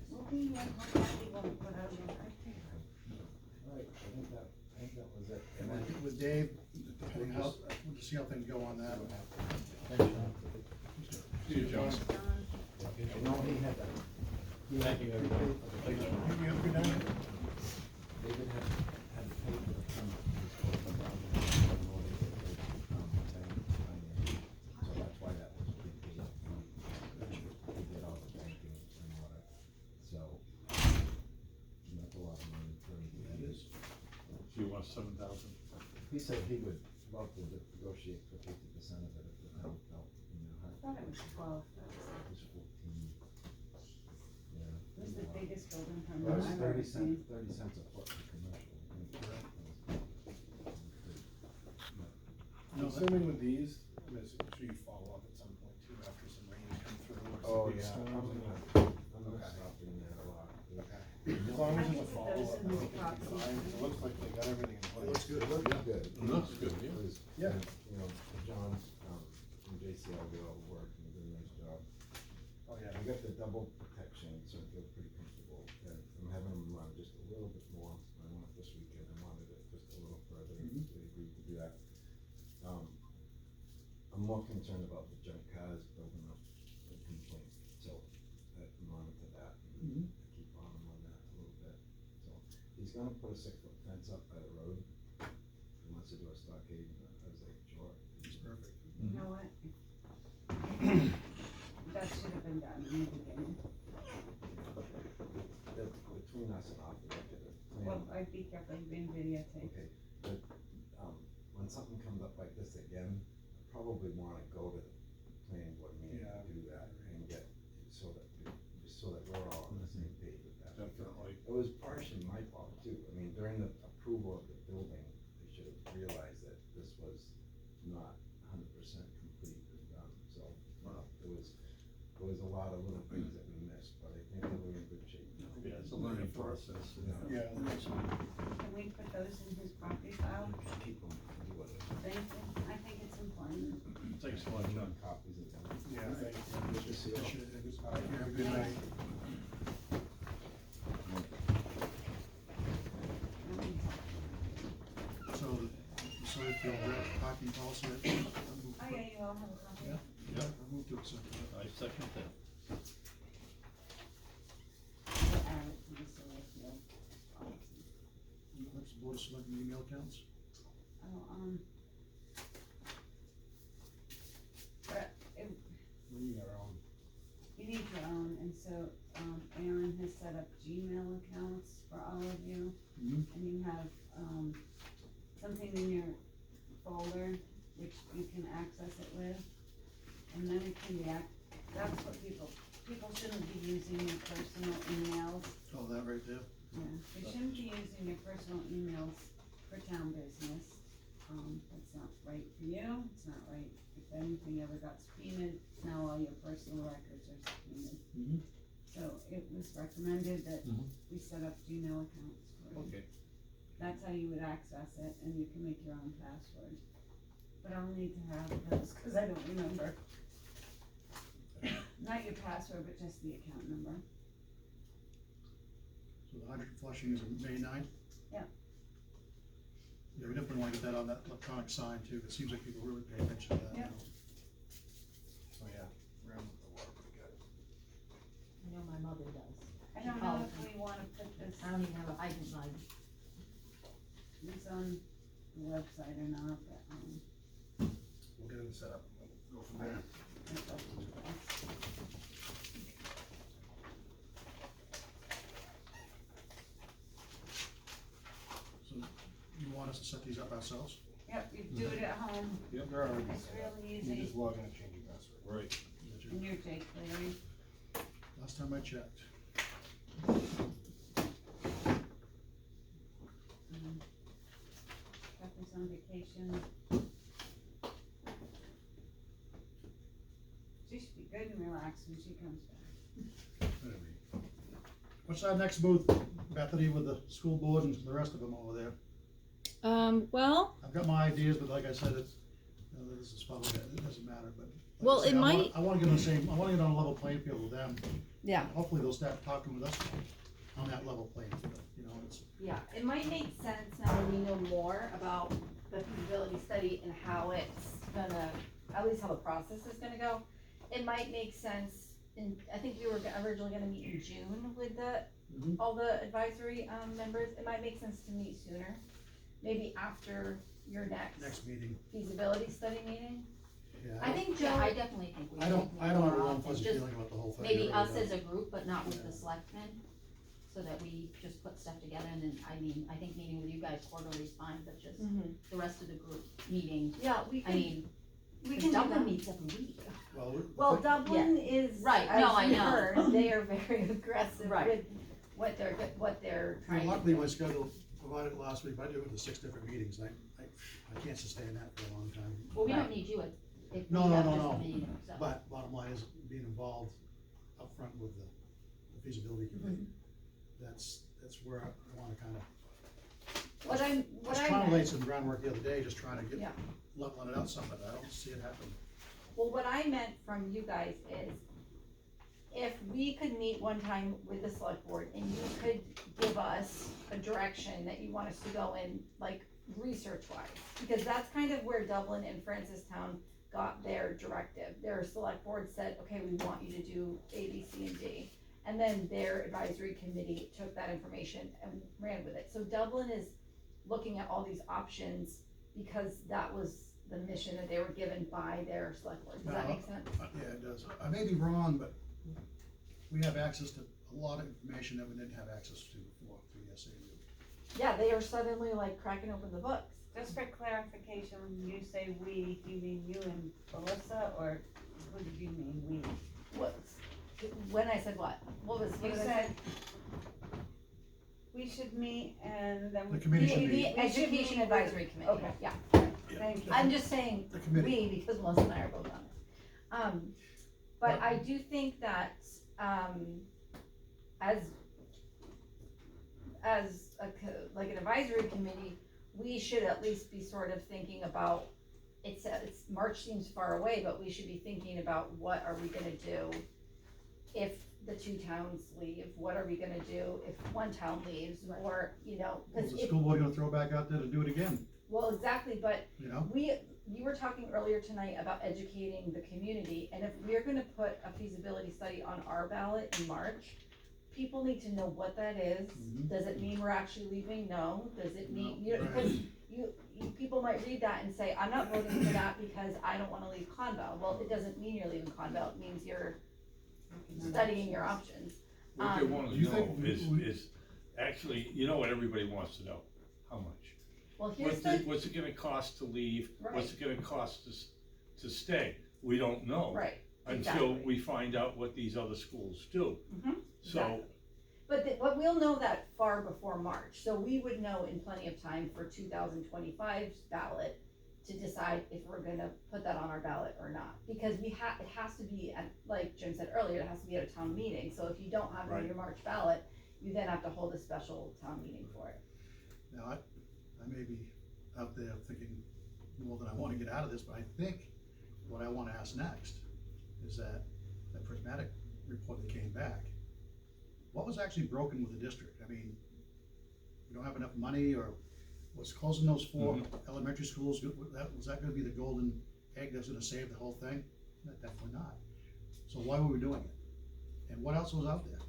C: We'll be, hopefully won't put out your.
H: Alright, I think that was it.
A: and then with Dave, depending how, we'll just see how things go on that.
E: Thanks, John.
A: See you, John.
H: I know he had that.
E: Thank you, everybody.
A: You have a good night.
H: David had to pay for the permit. He's supposed to down there in order to get, bank. So that's why that was prepaid up front. He did all the banking and all that. So, that's a lot of money for him.
A: That is.
F: So you want 7,000?
H: He said he would love to negotiate for 50% of it if the town felt in their
C: I
H: heart.
C: thought it was 12,
H: It was 14. Yeah.
C: it was the biggest building
H: It
C: permit
H: was
C: I've ever
H: 30
C: seen.
H: cents a foot for commercial.
A: No,
I: Assuming with these, I'm sure you follow up at some point too, after some rains come through or some
H: Oh,
I: big
H: yeah,
I: storms.
H: I'm gonna stop in there a lot.
I: As long as
C: I
I: there's a
C: can put
I: follow
C: those
I: up,
C: in
I: I
C: his
I: think it'll be
C: box.
I: fine. It looks like they got everything in place.
A: looks good.
H: It looks good.
F: Looks good, yeah.
H: It was,
I: Yeah.
H: you know, John, from JCL did all the work and did a nice job.
I: Oh, yeah.
H: I got the double protection, so I feel pretty comfortable. And I'm having them run just a little bit more. I want it this weekend. I wanted it just a little further.
A: Mhm.
H: They agreed to do that. I'm more concerned about the junk cars building up a complaint, so I monitor that and
A: Mhm.
H: keep on him on that a little bit. So he's gonna put a 6-foot fence up by the road. He wants to do a stockade, and I was like, sure.
A: It's perfect.
C: You know what? That should have been done in the beginning.
H: That's between us and off the record.
C: Well, I'd be careful, you've been videotaped.
H: Okay, but, when something comes up like this again, I probably wanna go to the planning board meeting
I: Yeah,
H: and do that and get, so that, just so that we're all on the same page with that.
F: Definitely.
H: It was partially my fault too, I mean, during the approval of the building, they should have realized that this was not 100% complete and done, so, there was a lot of little things that we missed, but I think we're in good shape now.
F: Yeah, it's a learning process.
A: Yeah, that's,
C: Can we put those in his property file?
H: Keep them, do whatever.
C: Thank you, I think it's important.
F: Thanks a lot, John.
H: Copies of them.
I: Yeah, thank you.
H: Good to see you.
A: appreciate it. Have a good night. So, so if you'll draft parking policy,
C: Oh, yeah, you all have a copy?
A: Yeah. Yeah, I move to accept it.
F: I second that.
C: We'll add it to the Selectboard policy.
A: What's the board of selectmen email accounts?
C: Oh, but it,
I: We need our own.
C: you need your own, and so, Aaron has set up Gmail accounts for all of you.
A: Mhm.
C: And you have, something in your folder which you can access it with. And then it can be that's what people shouldn't be using your personal emails.
A: Oh, that right there?
C: Yeah, they shouldn't be using your personal emails for town business. That's not right for you, it's not right if anything ever got subpoenaed, now all your personal records are subpoenaed.
A: Mhm.
C: So it was recommended that
I: Mhm.
C: we set up Gmail accounts for you.
I: Okay.
C: That's how you would access it, and you can make your own password. But I'll need to have those, cause I don't remember. Not your password, but just the account number.
A: So the hydrant flushing is May 9th?
C: Yeah.
A: Yeah, we definitely wanna get that on that electronic sign too, it seems like people really pay attention to that
C: Yeah.
A: now.
I: So, yeah, ran with the water pretty good.
D: I know my mother does.
C: I don't know if we wanna put this,
D: I don't even have a hydrant line.
C: this on the website or not, but,
I: We'll get it set up and we'll go from there.
C: it's up to you guys.
A: So you want us to set these up ourselves?
C: Yep, you do it at home,
I: Yep, there are.
C: it's really
I: You
C: easy,
I: just log in and change your password. Right.
A: Is that you?
C: and you're Jake Cleary.
A: Last time I checked.
C: Kathy's on vacation. She should be good and relaxed when she comes back.
A: What's our next booth, Bethany, with the school board and the rest of them over there?
J: Well,
A: I've got my ideas, but like I said, it's, this is probably, it doesn't matter, but. like I
J: Well,
A: say,
J: it might-
A: I wanna get on the same, I wanna get on a level playing field with them.
J: yeah.
A: Hopefully they'll start talking with us on that level playing field, you know, it's,
D: Yeah, it might make sense now that we know more about the feasibility study and how it's gonna, at least how the process is gonna go. It might make sense, and I think we were originally gonna meet in June with
A: Mhm.
D: all the advisory, members. It might make sense to meet sooner, maybe after your next
A: meeting,
D: feasibility study meeting.
A: yeah.
D: I think Joe.
K: Yeah, I definitely think we
A: I
K: should.
A: don't
K: meet
A: have a
K: more
A: warm
K: often.
A: fuzzy
K: Just
A: feeling about the whole thing. I
K: maybe
A: really
K: us
A: don't.
K: as a group, but not with
A: Yeah.
K: the selectmen, so that we just put stuff together, and then, I mean, I think meeting with you guys quarterly is fine, but just the rest of the group meeting,
D: Yeah, we
K: I
D: can,
K: mean,
D: we
K: 'cause
D: can do
K: Dublin
D: that.
K: meets every week.
A: Well,
D: Well, Dublin is,
K: Right,
D: as
K: no, I
D: you
K: know.
D: heard, they are very aggressive
K: Right.
D: with what they're
A: well,
D: trying to
A: luckily
D: do.
A: my schedule provided last week, I did it with the 6 different meetings, and I can't sustain that for a long time.
K: Well, we
D: Right.
K: don't need you if we
A: No, no,
K: have
A: no,
K: just
A: no.
K: a meeting, so.
A: But bottom line is being involved upfront with the feasibility committee. That's where I wanna kinda,
D: What
A: I was trying to lay
D: meant,
A: some groundwork the other day, just trying to get,
D: Yeah.
A: leveling it out some, but I don't see it happening.
D: well, what I meant from you guys is, if we could meet one time with the select board and you could give us a direction that you want us to go in, like, research wise, because that's kind of where Dublin and Francistown got their directive. Their select board said, okay, we want you to do A, B, C, and D. And then their advisory committee took that information and ran with it. So Dublin is looking at all these options because that was the mission that they were given by their select board. Does that make sense?
A: Yeah, it does. I may be wrong, but we have access to a lot of information that we didn't have access to before through the SAU.
D: Yeah, they are suddenly like cracking open the books.
C: Just for clarification, when you say we, do you mean you and Melissa, or who did you mean we?
D: When I said what? What
C: You
D: did I
C: said
D: say?
C: we should meet and then.
A: The committee should
D: The
A: meet.
C: We should
D: Education
C: meet with-
D: Advisory Committee,
C: Okay.
D: yeah.
C: Thank you.
D: I'm just saying
A: The committee.
D: we, because Melissa and I are both on it. But I do think that, like an advisory committee, we should at least be sort of thinking about, it's March seems far away, but we should be thinking about what are we gonna do if the two towns leave, what are we gonna do if one town leaves, or, you know,
A: Is
D: cause
A: the
D: if,
A: school board gonna throw back out there to do it again,
D: well, exactly, but
A: you know?
D: you were talking earlier tonight about educating the community, and if we're gonna put a feasibility study on our ballot in March, people need to know what that is.
A: Mhm.
D: Does it mean we're actually leaving? No. Does it mean,
A: No, right.
D: because you, people might read that and say, I'm not voting for that because I don't wanna leave Conval. Well, it doesn't mean you're leaving Conval, it means you're studying your options.
L: What they wanna
A: You
L: know
A: think we-
L: is, actually, you know what everybody wants to know, how much?
D: Well, here's
L: What's it gonna cost to leave, what's
D: Right.
L: it gonna cost to stay? We don't know.
D: right,
L: Until
D: exactly.
L: we find out what these other schools do.
D: Mhm,
L: So,
D: exactly. But we'll know that far before March, so we would know in plenty of time for 2025's ballot to decide if we're gonna put that on our ballot or not. Because it has to be, like Jim said earlier, it has to be at a town meeting, so if you don't have it on
L: Right.
D: your March ballot, you then have to hold a special town meeting for it.
A: Now, I may be out there thinking more than I wanna get out of this, but I think what I wanna ask next is that prismatic report that came back, what was actually broken with the district? I mean, we don't have enough money, or was closing those 4 elementary schools, was that gonna be the golden egg that's gonna save the whole thing? No, definitely not. So why were we doing it? And what else was out there?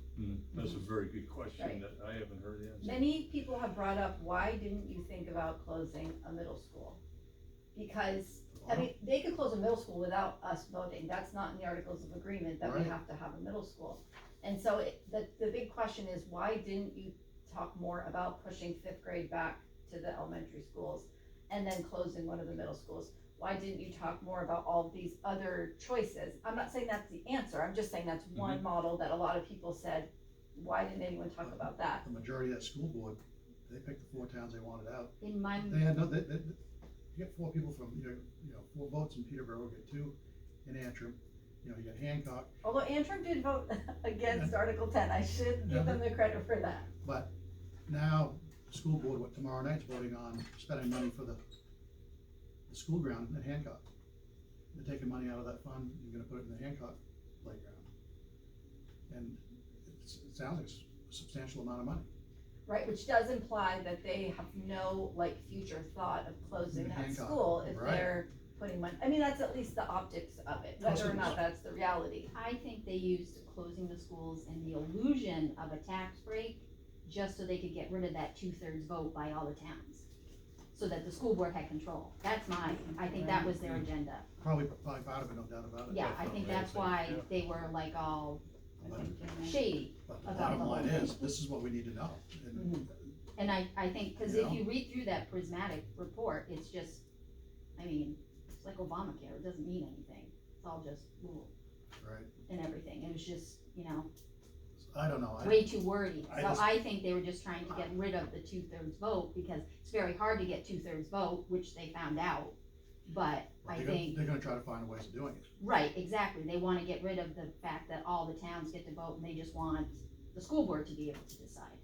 L: That's a very good question
D: Right.
L: that I haven't heard the answer.
D: Many people have brought up, why didn't you think about closing a middle school? Because, I mean, they could close a middle school without us voting, that's not in the Articles of Agreement, that we
A: Right.
D: have to have a middle school. And so the big question is, why didn't you talk more about pushing 5th grade back to the elementary schools and then closing one of the middle schools? Why didn't you talk more about all of these other choices? I'm not saying that's the answer, I'm just saying that's one model that a lot of people said, why didn't anyone talk about that?
A: The majority of that school board, they picked the 4 towns they wanted out.
K: In my,
A: They had no, you get 4 people from, you know, 4 votes in Peterborough, you get 2 in Antrim, you know, you got Hancock,
D: Although Antrim did vote against Article 10, I should give them the credit for that.
A: but now, the school board, what tomorrow night's voting on, spending money for the school ground in Hancock. They're taking money out of that fund, you're gonna put it in the Hancock playground. And it sounds like a substantial amount of money.
D: Right, which does imply that they have no, like, future thought of closing that
A: Hancock,
D: school if
A: right.
D: they're putting money, I mean, that's at least the optics of it, whether or not that's the reality.
K: I think they used closing the schools and the illusion of a tax break, just so they could get rid of that 2/3 vote by all the towns. So that the school board had control, that's I think that was their agenda.
A: Probably part of it, no doubt about it.
K: Yeah, I think that's why they were like all
A: But
K: shady.
A: but the
K: about
A: bottom
K: the whole
A: line
K: thing.
A: is, this is what we need to know. And
K: And I think, cause
A: You
K: if
A: know?
K: you read through that prismatic report, it's just, I mean, it's like Obamacare, it doesn't mean anything, it's all just rules
A: Right,
K: and everything, it was just, you know,
A: I don't know,
K: way too wordy.
A: I
K: So
A: just-
K: I think they were just trying to get rid of the 2/3 vote, because it's very hard to get 2/3 vote, which they found out. But I think,
A: they're gonna try to find ways of doing it.
K: right, exactly, they wanna get rid of the fact that all the towns get to vote, and they just want the school board to be able to decide.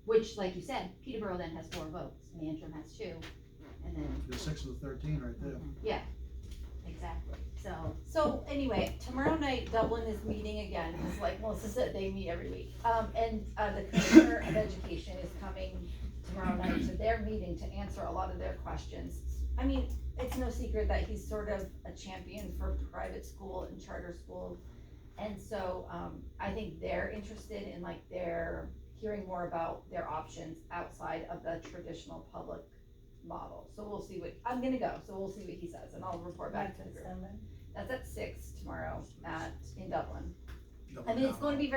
K: Which, like you said, Peterborough then has 4 votes, and Antrim has 2, and then,
A: There's 6 of the 13 right there.
K: yeah, exactly, so.
D: So anyway, tomorrow night Dublin is meeting again, because like Melissa said, they meet every week. And the Commissioner of Education is coming tomorrow night to their meeting to answer a lot of their questions. I mean, it's no secret that he's sort of a champion for private school and charter schools. And so, I think they're interested in like hearing more about their options outside of the traditional public model. So we'll see I'm gonna go, so we'll see what he says, and I'll report back to the group. That's at 6 tomorrow in Dublin. I mean, it's going to be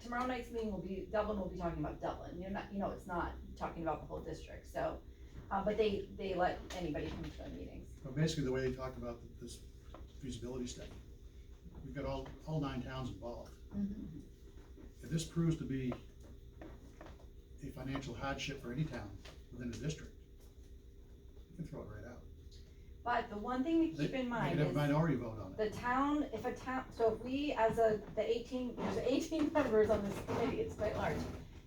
D: tomorrow night's meeting Dublin will be talking about Dublin, it's not talking about the whole district, so, but they let anybody come to their meetings.
A: But basically, the way they talked about this feasibility study, we've got all 9 towns involved. If this proves to be a financial hardship for any town within the district, you can throw it right out.
D: But the one thing to keep in
A: They
D: mind
A: could have a
D: is
A: minority vote on it.
D: so if we there's 18 members on this committee, it's quite large.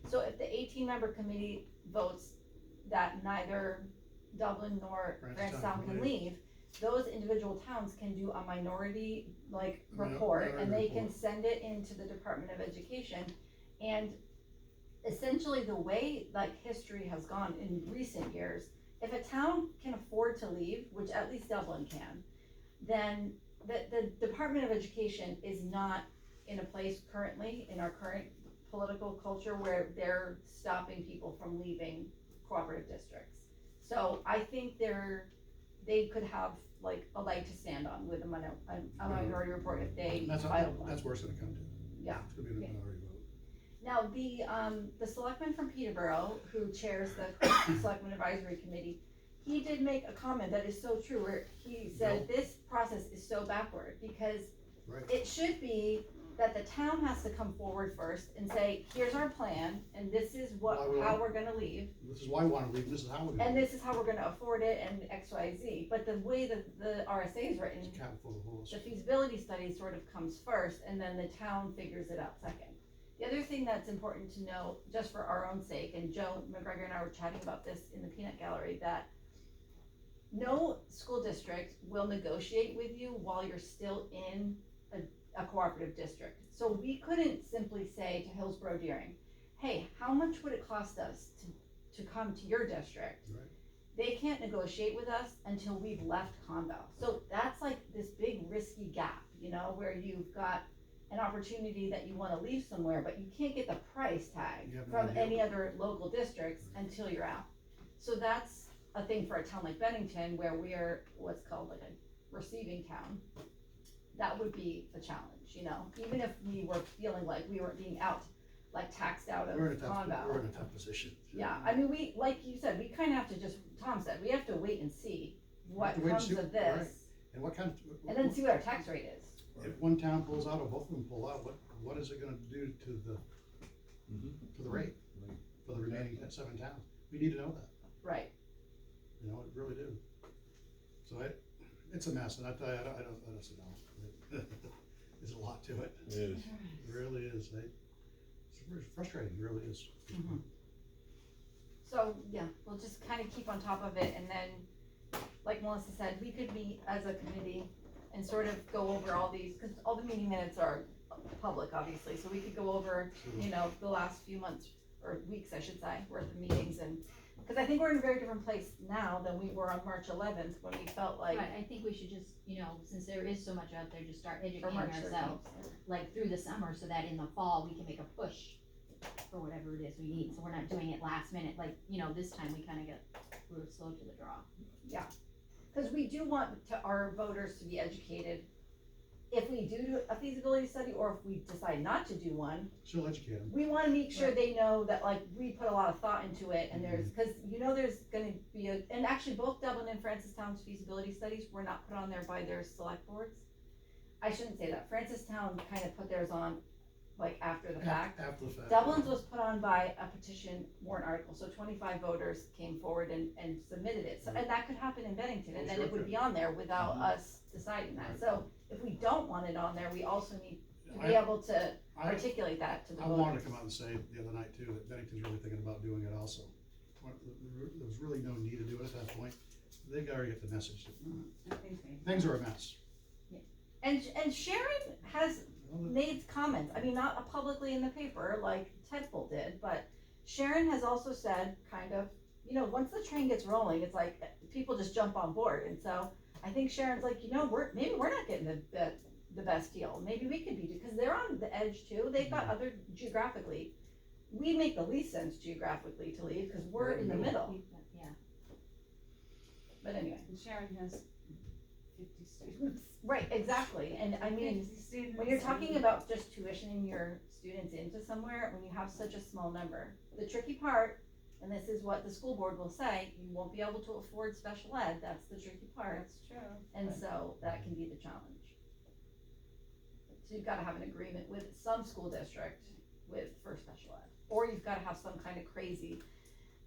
D: So if the 18-member committee votes that neither Dublin nor Francetown can leave, those individual towns can do a minority, report, and they can send it into the Department of Education. And essentially the way, history has gone in recent years, if a town can afford to leave, which at least Dublin can, then the Department of Education is not in a place currently, in our current political culture, where they're stopping people from leaving cooperative districts. So I think they could have a leg to stand on with a minority report if they filed one.
A: That's where it's gonna come to.
D: Yeah.
A: It's gonna be the minority vote.
D: Now, the selectman from Peterborough, who chairs the Selectman Advisory Committee, he did make a comment that is so true, where he said this process is so backward, because
A: Right.
D: it should be that the town has to come forward first and say, here's our plan, and this is
A: Why we
D: how
A: want-
D: we're gonna leave,
A: This is why we wanna leave, this is how we're gonna
D: and
A: leave.
D: this is how we're gonna afford it, and X, Y, Z. But the way that the RSA is written,
A: It's cat before the horse.
D: the feasibility study sort of comes first, and then the town figures it out second. The other thing that's important to know, just for our own sake, and Joe McGregor and I were chatting about this in the peanut gallery, that no school district will negotiate with you while you're still in a cooperative district. So we couldn't simply say to Hillsborough Deering, hey, how much would it cost us to come to your district?
A: Right.
D: They can't negotiate with us until we've left Conval. So that's like this big risky gap, you know, where you've got an opportunity that you wanna leave somewhere, but you can't get the price tag
A: You have no
D: from
A: idea.
D: any other local districts until you're out. So that's a thing for a town like Bennington, where we're what's called like a receiving town. That would be a challenge, you know, even if we were feeling like we weren't being like taxed out of
A: We're in a tough,
D: Conval.
A: we're in a tough position.
D: Yeah, I mean, we, like you said, we kinda have to just, Tom said, we have to wait and see what
A: have to wait and
D: comes
A: see
D: of
A: what-
D: this,
A: right. And what kind of.
D: and then see what our tax rate is.
A: If one town pulls out or both of them pull out, what is it gonna do to the rate for the remaining 7 towns? We need to know that,
D: Right.
A: you know, we really do. So it's a mess, and I tell you, I don't know. There's a lot to it.
L: It is.
A: It really is. It's very frustrating, it really is.
D: So, yeah, we'll just kinda keep on top of it, and then, like Melissa said, we could meet as a committee and sort of go over all these, cause all the meeting minutes are public, obviously, so we could go over, you know, the last few months, or weeks, I should say, worth of meetings, and, cause I think we're in a very different place now than we were on March 11th, when we felt like,
K: But I think we should just, you know, since there is so much out there, just start
D: or
K: educating
D: March
K: ourselves,
D: 13th.
K: like through the summer, so that in the fall, we can make a push for whatever it is we need, so we're not doing it last minute, like, you know, this time we kinda we were slow to the draw.
D: Cause we do want our voters to be educated, if we do a feasibility study, or if we decide not to do one,
A: Still educate them.
D: we wanna make sure they know that, like, we put a lot of thought into it, and there's, cause you know there's gonna be and actually both Dublin and Francistown's feasibility studies were not put on there by their select boards. I shouldn't say that, Francistown kind of put theirs on, like, after the fact.
A: After the fact.
D: Dublin's was put on by a petition warrant article, so 25 voters came forward and submitted it, so, and that could happen in Bennington, and then
A: Sure
D: it would
A: could.
D: be on there without us deciding that, so if we don't want it on there, we also need to be able to articulate that to the
A: I
D: voters.
A: wanted to come out and say the other night too, that Bennington's really thinking about doing it also. There was really no need to do it at that point. They gotta get the message.
C: I think they.
A: Things are a mess.
D: And Sharon has made comments, I mean, not publicly in the paper like Tedful did, but Sharon has also said, kind of, you know, once the train gets rolling, it's like, people just jump on board, and so I think Sharon's like, you know, maybe we're not getting the best deal, maybe we could be, because they're on the edge too, they've got other geographically, we make the least sense geographically to leave, cause we're in the middle,
K: Yeah,
D: but anyway.
C: And Sharon has 50 students.
D: Right, exactly, and I mean,
C: 50 students.
D: when you're talking about just tuitioning your students into somewhere, when you have such a small number, the tricky part, and this is what the school board will say, you won't be able to afford special ed, that's the tricky part,
C: That's true.
D: and so that can be the challenge. So you've gotta have an agreement with some school district for special ed, or you've gotta have some kind of crazy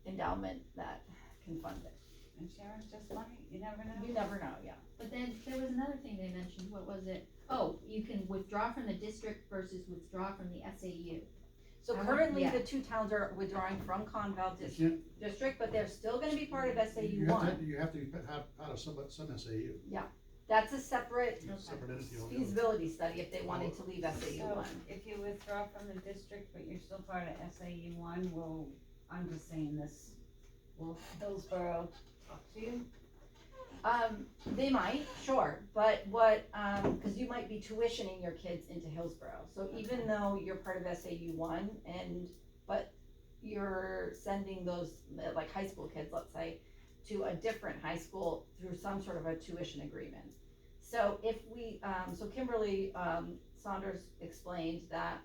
D: endowment that can fund it.
C: And Sharon's just money, you never know.
D: You never know, yeah.
K: but then there was another thing they mentioned, what was it? Oh, you can withdraw from the district versus withdraw from the SAU.
D: So
K: I want-
D: currently,
K: yeah.
D: the two towns are withdrawing from Conval
A: You
D: district, but they're still gonna be part of SAU
A: You
D: one.
A: have to be part of some SAU.
D: That's a separate
A: Separate entity altogether.
D: feasibility study if they wanted to leave SAU
C: So
D: one.
C: if you withdraw from the district, but you're still part of SAU one, I'm just saying this, will Hillsborough talk to you?
D: They might, sure, but cause you might be tuitioning your kids into Hillsborough, so even though you're part of SAU one but you're sending those, like high school kids, let's say, to a different high school through some sort of a tuition agreement. So if so Kimberly, Saunders explained that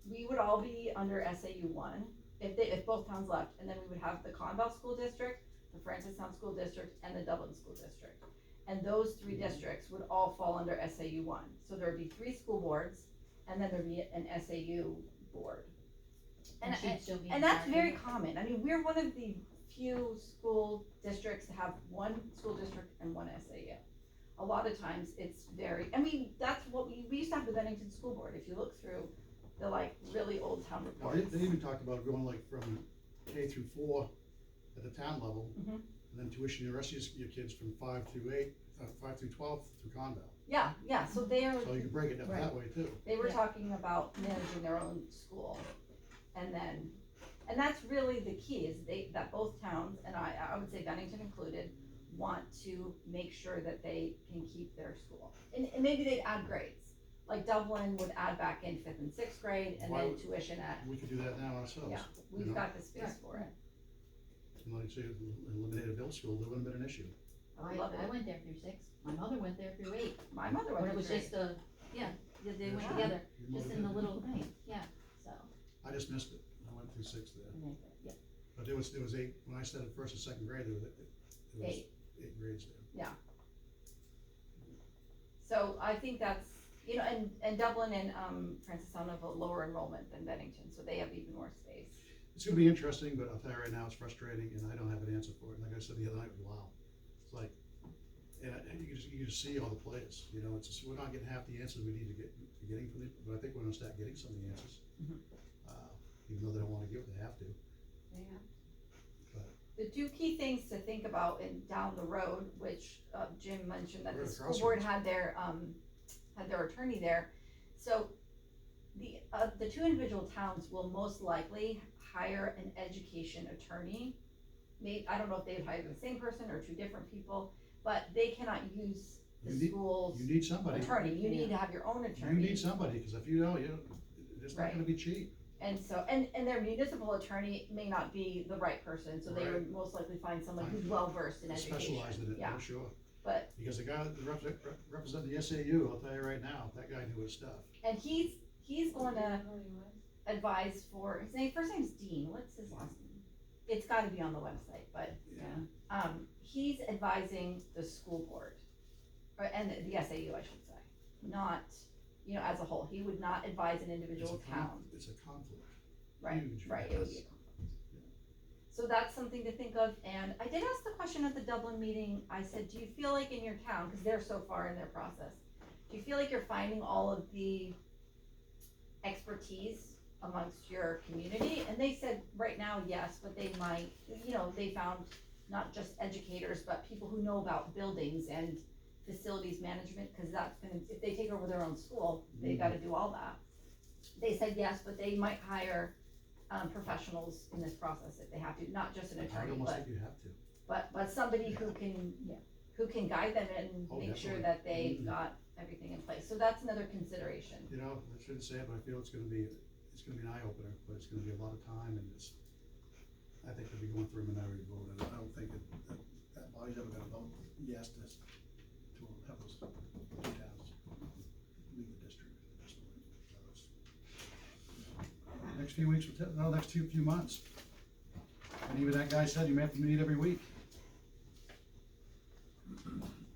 D: we would all be under SAU one, if both towns left, and then we would have the Conval School District, the Francistown School District, and the Dublin School District. And those three districts would all fall under SAU one. So there would be 3 school boards, and then there'd be an SAU board. And,
K: she'd still be in
D: and that's
K: charge.
D: very common, I mean, we're one of the few school districts to have one school district and one SAU. A lot of times it's very, I mean, that's what we used to have the Bennington School Board, if you look through the like really old town
A: Now,
D: reports.
A: They even talked about going like from K through 4 at the town level,
D: Mhm.
A: and then tuition the rest of your kids from 5 through 8, 5 through 12 through Conval.
D: Yeah, so they are,
A: So you can break it down that way too.
D: they were
K: Yeah.
D: talking about managing their own school. And then, and that's really the key, is that both towns, and I would say Bennington included, want to make sure that they can keep their school. And maybe they'd add grades, like Dublin would add back in 5th and 6th grade, and
A: Why
D: then
A: would-
D: tuition at,
A: We could do that now ourselves.
D: yeah, we've
A: know?
D: got the space for it.
A: And like I say, eliminate a bill school, there wouldn't have been an issue.
K: I
D: love it.
K: went there through 6, my mother went there through 8,
D: My mother
K: when
D: went
K: it
D: to
K: was
D: grade.
K: just they went
A: Yeah.
K: together,
A: Your
K: just
A: mother
K: in the
A: did.
K: little thing, yeah, so.
A: I just missed it. I went through 6 there.
K: Yeah.
A: But there was 8, when I started first and second grade, there was
D: 8.
A: 8 grades there.
D: So I think that's, you know, and Dublin and, Francistown have a lower enrollment than Bennington, so they have even more space.
A: It's gonna be interesting, but I'll tell you right now, it's frustrating, and I don't have an answer for it. Like I said the other night with Wow, it's like, and you can just see all the players, you know, it's just, we're not getting half the answers we need to getting from it, but I think we're gonna start getting some of the answers.
D: Mhm.
A: Even though they don't wanna give it, they have to.
D: Yeah.
A: But-
D: The two key things to think about down the road, which, Jim mentioned that
A: We're
D: the
A: at a
D: school board
A: crossroads.
D: had their attorney there. So the two individual towns will most likely hire an education attorney. I don't know if they would hire the same person or two different people, but they cannot use the
A: You need-
D: school's
A: You need somebody.
D: attorney, you need to have your own
A: You
D: attorney.
A: need somebody, cause if you don't, it's not
D: Right.
A: gonna be cheap.
D: And so, and their municipal attorney may not be the right person, so they would
A: Right.
D: most likely find someone who's
A: Fine.
D: well versed in education.
A: Specialized in it,
D: Yeah,
A: for sure.
D: but,
A: Because the guy that representing the SAU, I'll tell you right now, that guy knew his stuff.
D: and he's going to advise for, first name's Dean, what's his last name? It's gotta be on the website, but, he's advising the school board, and the SAU, I should say, not, as a whole, he would not advise an individual town.
A: It's a conflict.
D: Right,
A: Huge.
D: right, it would be a conflict. So that's something to think of, and I did ask the question at the Dublin meeting, I said, do you feel like in your town, cause they're so far in their process, do you feel like you're finding all of the expertise amongst your community? And they said, right now, yes, but they might, they found not just educators, but people who know about buildings and facilities management, cause that's gonna, if they take over their own school, they gotta do all that. They said yes, but they might hire, professionals in this process if they have to, not just an
A: I
D: attorney,
A: almost
D: but,
A: think you have to.
D: but somebody who can guide them and
A: Oh,
D: make sure
A: definitely.
D: that they've
A: Mhm.
D: got everything in place, so that's another consideration.
A: You know, I shouldn't say it, but I feel it's gonna be an eye opener, but it's gonna be a lot of time, and I think they'll be going through a minority vote, and I don't think that body's ever gonna vote yes to have those two towns leave the district at this point. So it's- Next few weeks, next few months. And even that guy said you may have to meet every week.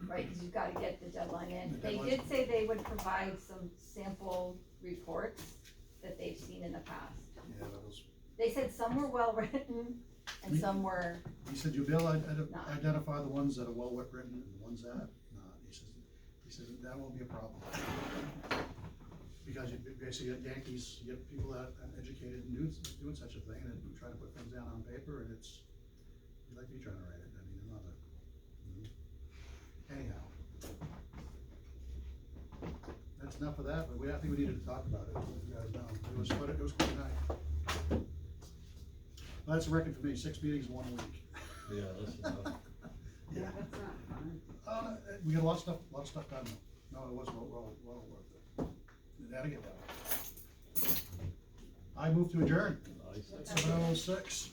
D: Right, cause you've gotta get the deadline in.
A: The
D: They
A: deadline's-
D: did say they would provide some sample reports that they've seen in the past.
A: Yeah, that was.
D: They said some were well written and some were,
A: He said, you'll be able to
D: Not.
A: identify the ones that are well written and the ones that not. He says that won't be a problem. Because you basically get Yankees, you get people that are educated and doing such a thing, and then trying to put things down on paper, and it's, you like me trying to write it, I mean, I'm not anyhow. That's enough of that, but I think we needed to talk about it, as you guys know, it was quite a night. Well, that's a record for me, 6 meetings in 1 week.
L: Yeah, that's enough.
A: Yeah.
C: That's not fun.
A: We got a lot of stuff done though. No, it was well worth it. It had to get done. I move to adjourn,
L: Nice.
A: 7:06.